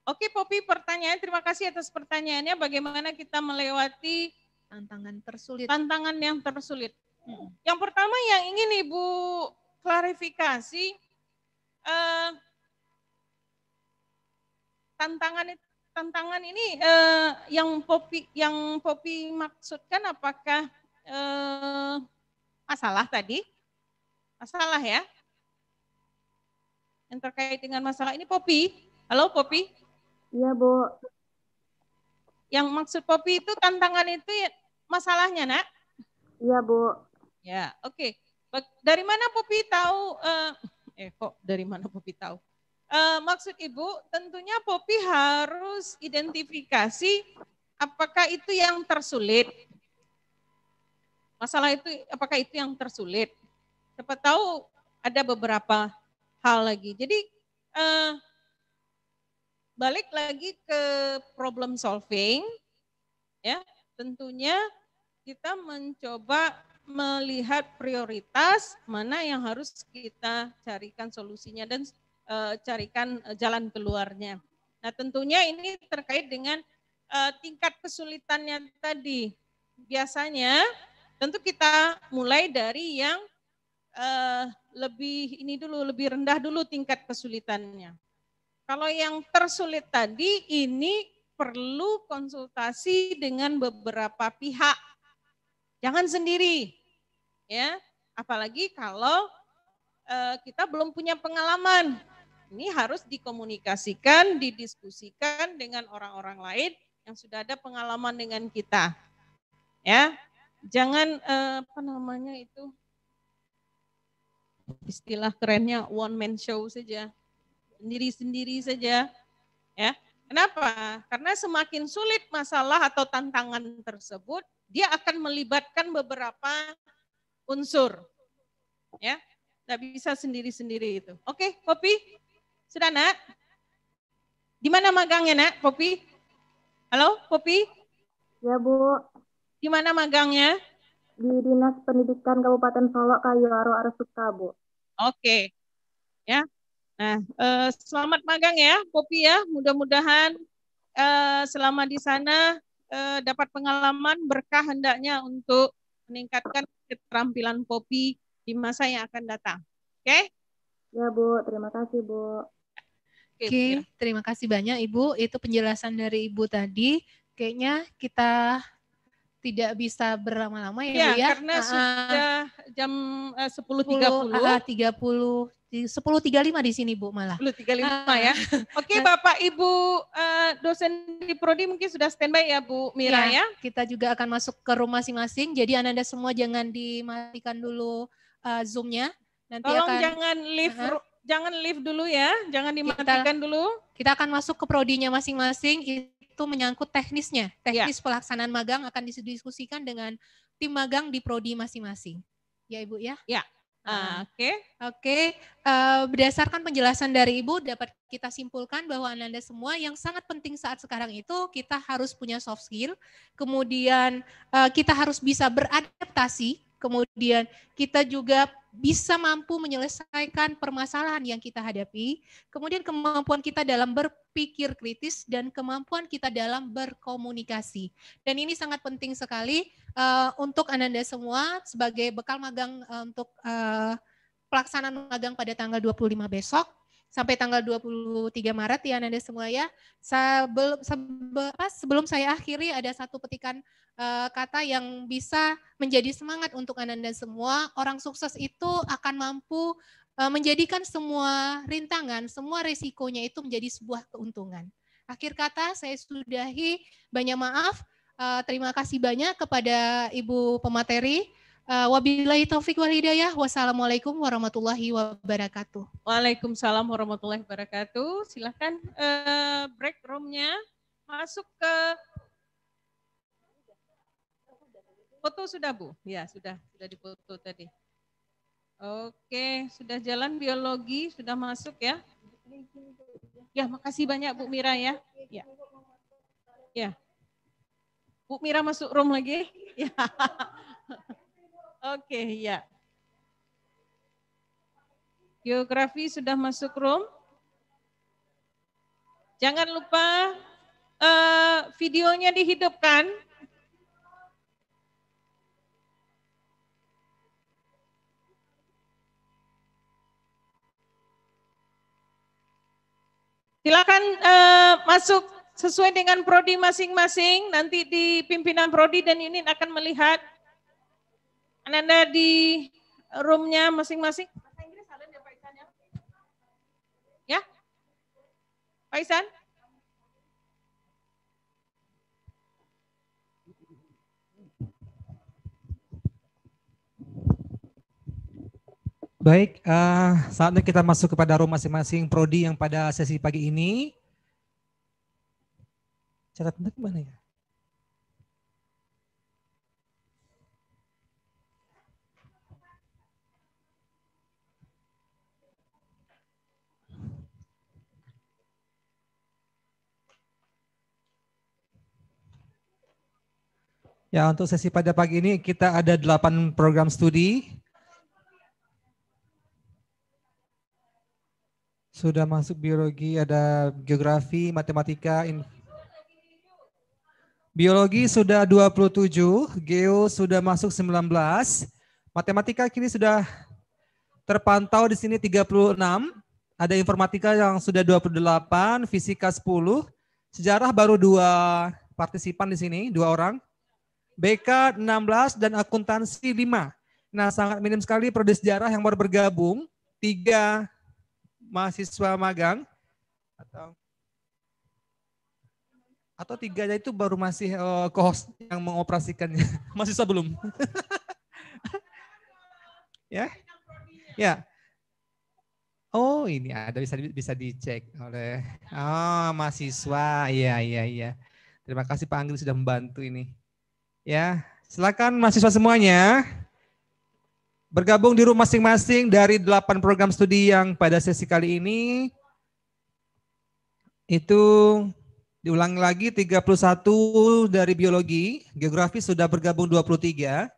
oke Poppy pertanyaan, terima kasih atas pertanyaannya, bagaimana kita melewati tantangan tersulit. Tantangan yang tersulit. Yang pertama yang ingin Ibu klarifikasi, tantangan ini yang Poppy maksudkan apakah masalah tadi? Masalah ya? Yang terkait dengan masalah ini Poppy. Halo Poppy? Iya Bu. Yang maksud Poppy itu tantangan itu masalahnya nak? Iya Bu. Ya oke. Dari mana Poppy tahu? Dari mana Poppy tahu? Maksud Ibu tentunya Poppy harus identifikasi apakah itu yang tersulit Masalah itu apakah itu yang tersulit? Siapa tahu ada beberapa hal lagi. Jadi balik lagi ke problem solving, ya tentunya kita mencoba melihat prioritas mana yang harus kita carikan solusinya dan carikan jalan keluarnya. Nah tentunya ini terkait dengan tingkat kesulitannya tadi. Biasanya tentu kita mulai dari yang lebih rendah dulu tingkat kesulitannya. Kalau yang tersulit tadi ini perlu konsultasi dengan beberapa pihak. Jangan sendiri. Ya, apalagi kalau kita belum punya pengalaman. Ini harus dikomunikasikan, didiskusikan dengan orang-orang lain yang sudah ada pengalaman dengan kita. Ya. Jangan istilah kerennya one man show saja. Sendiri-sendiri saja, ya. Kenapa? Karena semakin sulit masalah atau tantangan tersebut, dia akan melibatkan beberapa unsur, ya. Tidak bisa sendiri-sendiri itu. Oke, Popi, sudah nak? Di mana magangnya nak, Popi? Halo, Popi? Ya Bu. Di mana magangnya? Di Dinas Pendidikan Kabupaten Solok, Kayuaro, Arsukta, Bu. Oke, ya. Nah, selamat magang ya, Popi ya. Mudah-mudahan selama di sana dapat pengalaman berkah hendaknya untuk meningkatkan keterampilan Popi di masa yang akan datang. Oke? Ya Bu, terima kasih Bu. Oke, terima kasih banyak Ibu. Itu penjelasan dari Ibu tadi. Kayaknya kita tidak bisa berlama-lama ya, Bu ya. Karena sudah jam 10.30. 10.35 di sini Bu malah. 10.35 ya. Oke Bapak Ibu dosen di Prodi mungkin sudah standby ya Bu Mira ya. Kita juga akan masuk ke room masing-masing. Jadi Anda semua jangan dimatikan dulu Zoom-nya. Nanti tolong akan jangan leave dulu ya. Jangan dimatikan dulu. Kita akan masuk ke prodinya masing-masing. Itu menyangkut teknisnya. Teknis pelaksanaan magang akan didiskusikan dengan tim magang di prodi masing-masing. Ya Ibu ya? Ya. Oke. Berdasarkan penjelasan dari Ibu dapat kita simpulkan bahwa Anda semua yang sangat penting saat sekarang itu kita harus punya soft skill, kemudian kita harus bisa beradaptasi, kemudian kita juga bisa mampu menyelesaikan permasalahan yang kita hadapi, kemudian kemampuan kita dalam berpikir kritis dan kemampuan kita dalam berkomunikasi. Dan ini sangat penting sekali untuk Anda semua sebagai bekal magang untuk pelaksanaan magang pada tanggal 25 besok sampai tanggal 23 Maret ya Anda semua ya. Sebelum saya akhiri ada satu petikan kata yang bisa menjadi semangat untuk Anda semua. Orang sukses itu akan mampu menjadikan semua rintangan, semua resikonya itu menjadi sebuah keuntungan. Akhir kata saya sudahi, banyak maaf. Terima kasih banyak kepada Ibu pemateri. Wabillahi taufik wal hidayah. Wassalamualaikum warahmatullahi wabarakatuh. Waalaikumsalam warahmatullahi wabarakatuh. Silakan break room-nya. Masuk ke foto sudah Bu? Ya sudah dipoto tadi. Oke, sudah jalan biologi, sudah masuk ya. Ya, makasih banyak Bu Mira ya. Ya. Bu Mira masuk room lagi. Ya. Oke, ya. Geografi sudah masuk room. Jangan lupa videonya dihidupkan. Silakan masuk sesuai dengan prodi masing-masing. Nanti di pimpinan prodi dan unit akan melihat Anda di roomnya masing-masing. Ya, Pak Isan. Baik, saatnya kita masuk kepada room masing-masing prodi yang pada sesi pagi ini. Catat mana ya? Ya, untuk sesi pada pagi ini kita ada 8 program studi. Sudah masuk biologi, ada geografi, matematika, biologi sudah 27, geo sudah masuk 19, matematika kini sudah terpantau di sini 36, ada informatika yang sudah 28, fisika 10, sejarah baru 2 partisipan di sini, 2 orang. BK 16 dan akuntansi 5. Nah, sangat minim sekali prodi sejarah yang baru bergabung, 3 mahasiswa magang atau 3-nya itu baru masih co-host yang mengoperasikannya. Mahasiswa belum. Ya. Ya. Oh, ini ada bisa dicek oleh mahasiswa. Iya. Terima kasih Pak Anggil sudah membantu ini. Ya, silakan mahasiswa semuanya bergabung di room masing-masing dari 8 program studi yang pada sesi kali ini. Itu diulang lagi 31 dari biologi, geografi sudah bergabung 23,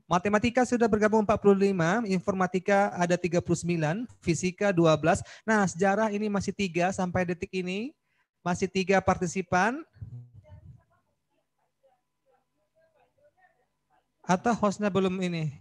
matematika sudah bergabung 45, informatika ada 39, fisika 12. Nah, sejarah ini masih 3 sampai detik ini, masih 3 partisipan. Atau hostnya belum ini?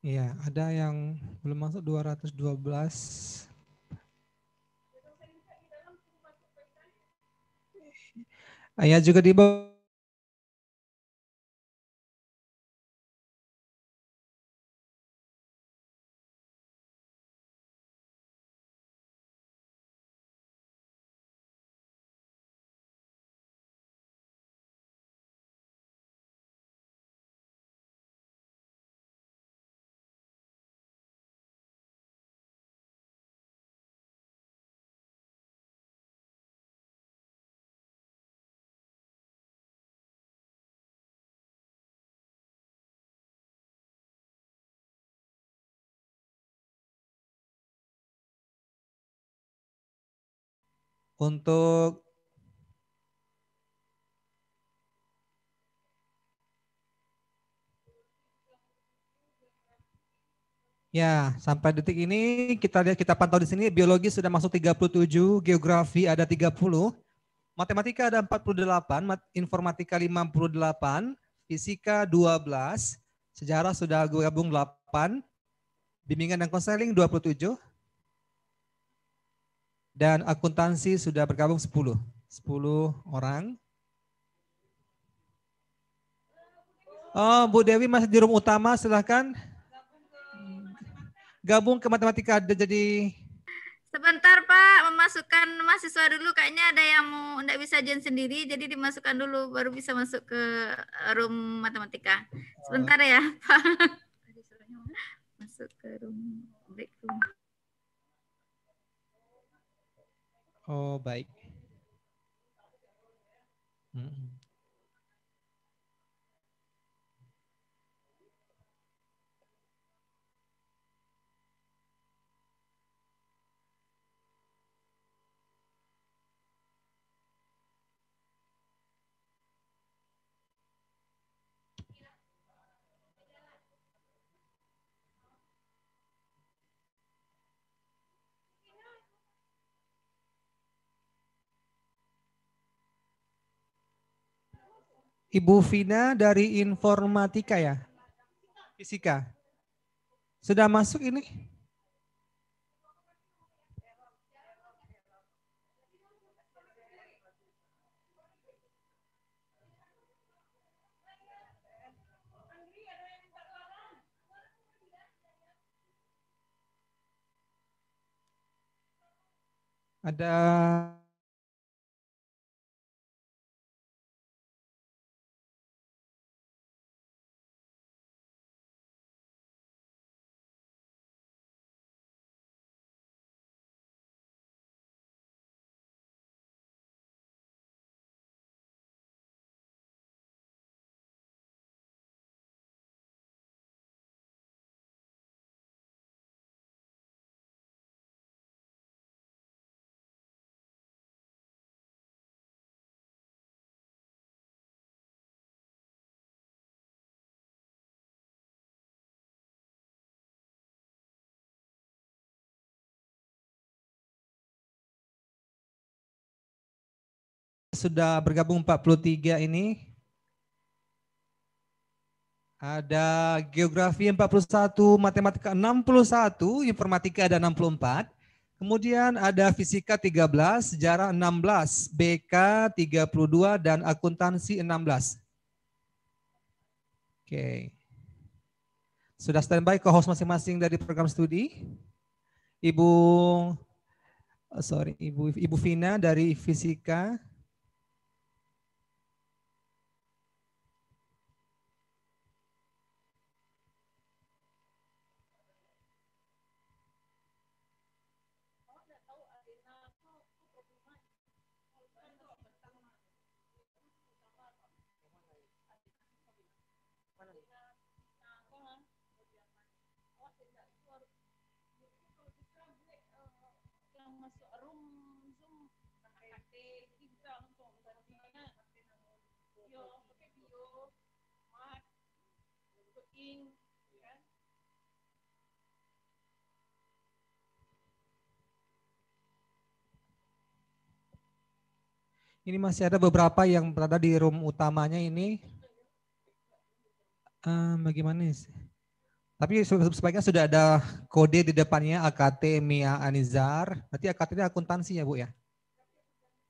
Iya, ada yang belum masuk 212. Ya juga di bawah. Untuk ya, sampai detik ini kita lihat, kita pantau di sini biologi sudah masuk 37, geografi ada 30, matematika ada 48, informatika 58, fisika 12, sejarah sudah gabung 8, bimbingan dan konseling 27, dan akuntansi sudah bergabung 10 orang. Oh, Bu Dewi masih di room utama, silahkan gabung ke matematika ada jadi. Sebentar Pak, memasukkan mahasiswa dulu. Kayaknya ada yang mau enggak bisa join sendiri, jadi dimasukkan dulu baru bisa masuk ke room matematika. Sebentar ya Pak. Masuk ke room break room. Oh, baik. Ibu Vina dari informatika ya? Fisika. Sudah masuk ini? Ada Sudah bergabung 43 ini. Ada geografi 41, matematika 61, informatika ada 64. Kemudian ada fisika 13, sejarah 16, BK 32 dan akuntansi 16. Oke. Sudah standby ke host masing-masing dari program studi. Ibu Vina dari fisika. Ini masih ada beberapa yang berada di room utamanya ini. Bagaimana sih? Tapi sebaiknya sudah ada kode di depannya, AKT Mia Anizar. Berarti AKT ini akuntansi ya Bu ya?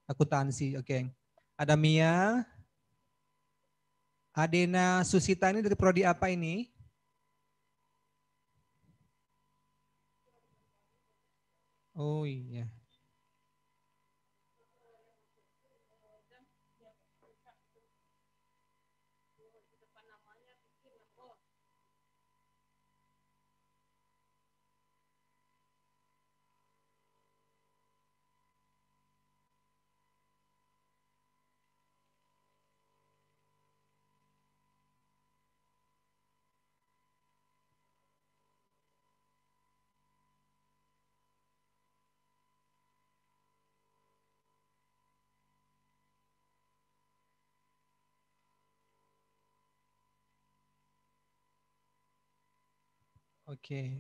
Akuntansi, oke. Ada Mia. Adena Susita ini dari prodi apa ini? Oh iya. Oke.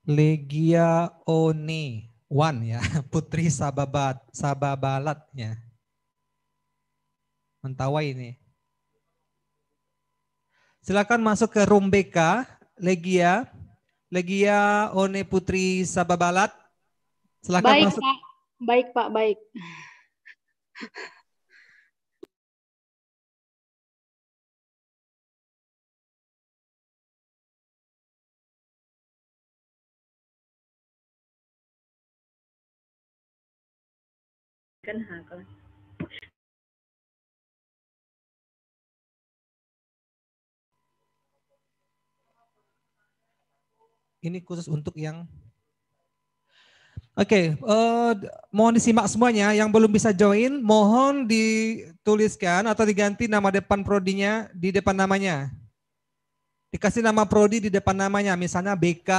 Legia One ya, Putri Sababalat ya. Mentawai ini. Silakan masuk ke room BK, Legia One Putri Sababalat. Silakan baik, masuk. Pak. Baik, Pak, baik. Ini khusus untuk yang Oke, mohon disimak semuanya. Yang belum bisa join, mohon dituliskan atau diganti nama depan prodinya di depan namanya. Dikasih nama prodi di depan namanya, misalnya BK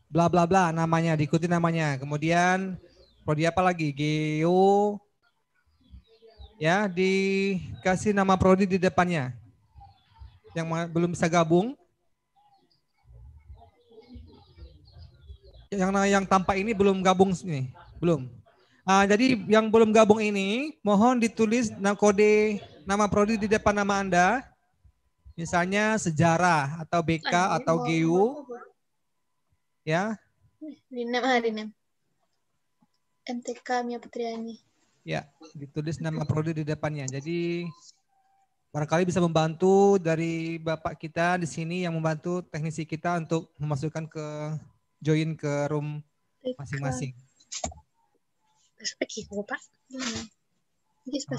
bla bla bla namanya, diikuti namanya. Kemudian prodi apa lagi? Geo. Ya, dikasih nama prodi di depannya. Yang belum bisa gabung. Yang tampak ini belum gabung nih, belum. Jadi yang belum gabung ini mohon ditulis kode nama prodi di depan nama Anda. Misalnya sejarah atau BK atau GU. Ya. Rinem. MTK Mia Putriani. Ya, ditulis nama prodi di depannya. Jadi barangkali bisa membantu dari Bapak kita di sini yang membantu teknisi kita untuk memasukkan join ke room masing-masing. Pak.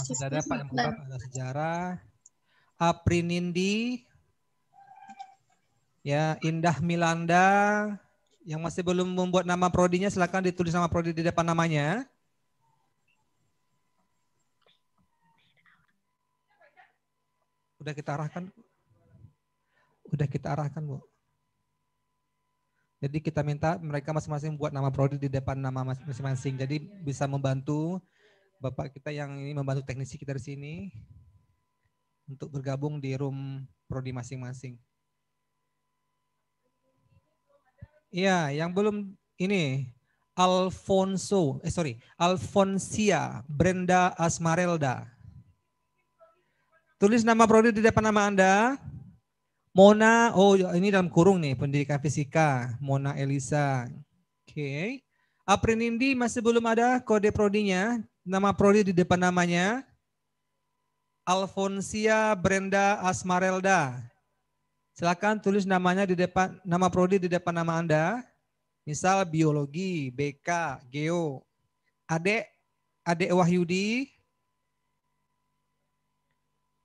Sudah ada Pak yang buka, ada sejarah. Aprinindi, ya Indah Milanda, yang masih belum membuat nama prodinya silakan ditulis nama prodi di depan namanya. Udah kita arahkan? Udah kita arahkan, Bu. Jadi kita minta mereka masing-masing buat nama prodi di depan nama masing-masing. Jadi bisa membantu Bapak kita yang ini membantu teknisi kita di sini untuk bergabung di room prodi masing-masing. Iya, yang belum ini Alfonsia Brenda Asmarelda. Tulis nama prodi di depan nama Anda. Mona, ini dalam kurung nih, pendidikan fisika. Mona Elisa. Oke. Aprinindi masih belum ada kode prodinya. Nama prodi di depan namanya. Alfonsia Brenda Asmarelda. Silakan tulis namanya di depan, nama prodi di depan nama Anda. Misal biologi, BK, geo. Adek Wahyudi.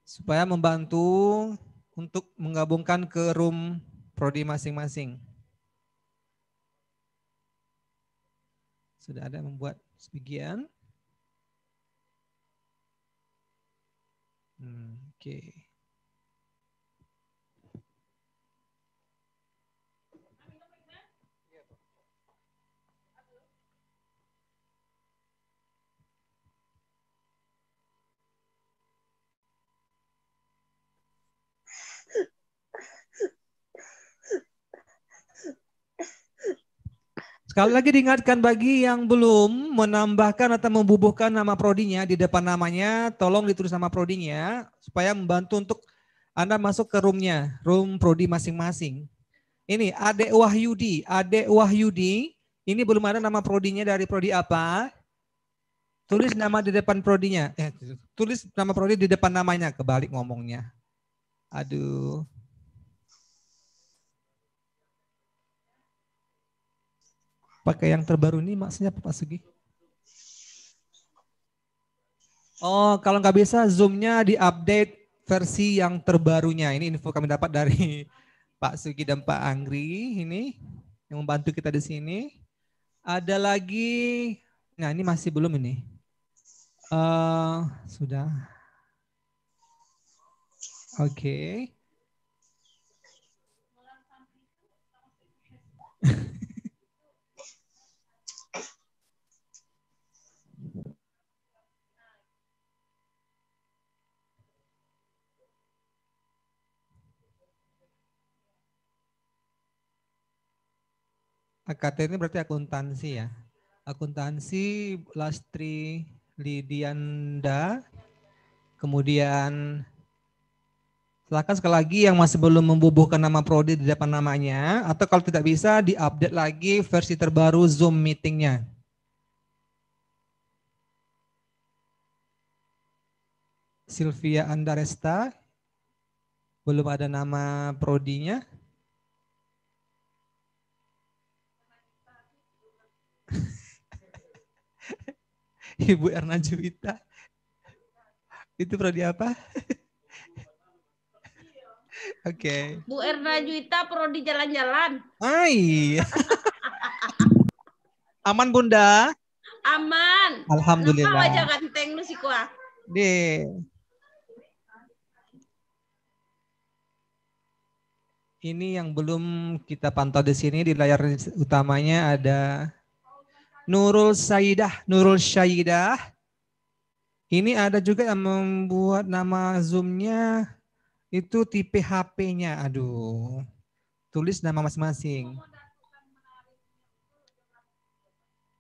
Supaya membantu untuk menggabungkan ke room prodi masing-masing. Sudah ada membuat sebagian. Oke. Sekali lagi diingatkan bagi yang belum menambahkan atau membubuhkan nama prodinya di depan namanya, tolong ditulis nama prodinya supaya membantu untuk Anda masuk ke roomnya, room prodi masing-masing. Ini Adek Wahyudi, ini belum ada nama prodinya dari prodi apa? Tulis nama di depan prodinya, tulis nama prodi di depan namanya, kebalik ngomongnya. Aduh. Pakai yang terbaru ini maksudnya apa Pak Sugi? Oh, kalau nggak bisa Zoom-nya diupdate versi yang terbarunya. Ini info kami dapat dari Pak Sugi dan Pak Anggri ini yang membantu kita di sini. Ada lagi, nah ini masih belum ini. Sudah. Oke. AKT ini berarti akuntansi ya. Akuntansi Lastri Lidianda. Kemudian silakan sekali lagi yang masih belum membubuhkan nama prodi di depan namanya. Atau kalau tidak bisa diupdate lagi versi terbaru Zoom meetingnya. Sylvia Andaresta. Belum ada nama prodinya. Ibu Erna Juwita. Itu prodi apa? Oke. Bu Erna Juwita prodi jalan-jalan. Hai. Aman Bunda? Aman. Alhamdulillah. Kenapa wajah ganteng lu sih kuah? Ini yang belum kita pantau di sini di layar utamanya ada Nurul Syahidah. Ini ada juga yang membuat nama Zoom-nya itu tipe HP-nya. Aduh. Tulis nama masing-masing.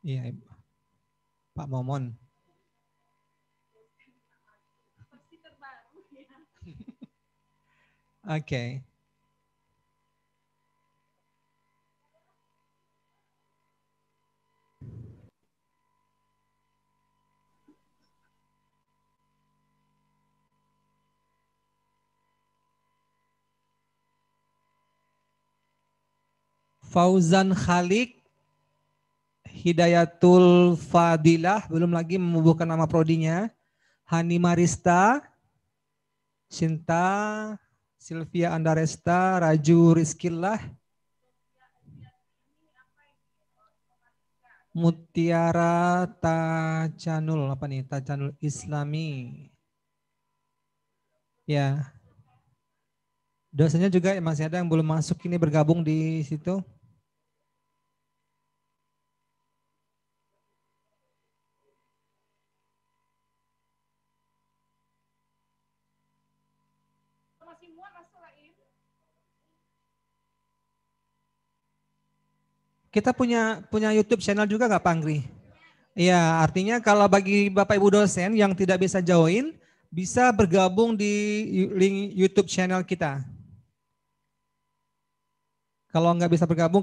Iya, Pak Momon. Oke. Fauzan Khalik, Hidayatul Fadilah, belum lagi membubuhkan nama prodinya. Hani Marista, Sinta, Sylvia Andaresta, Raju Rizkillah, Mutiara Tacanul, apa nih? Tacanul Islami. Ya. Dosennya juga masih ada yang belum masuk ini bergabung di situ. Kita punya YouTube channel juga nggak, Pangri? Iya, artinya kalau bagi Bapak Ibu dosen yang tidak bisa join, bisa bergabung di link YouTube channel kita. Kalau nggak bisa bergabung,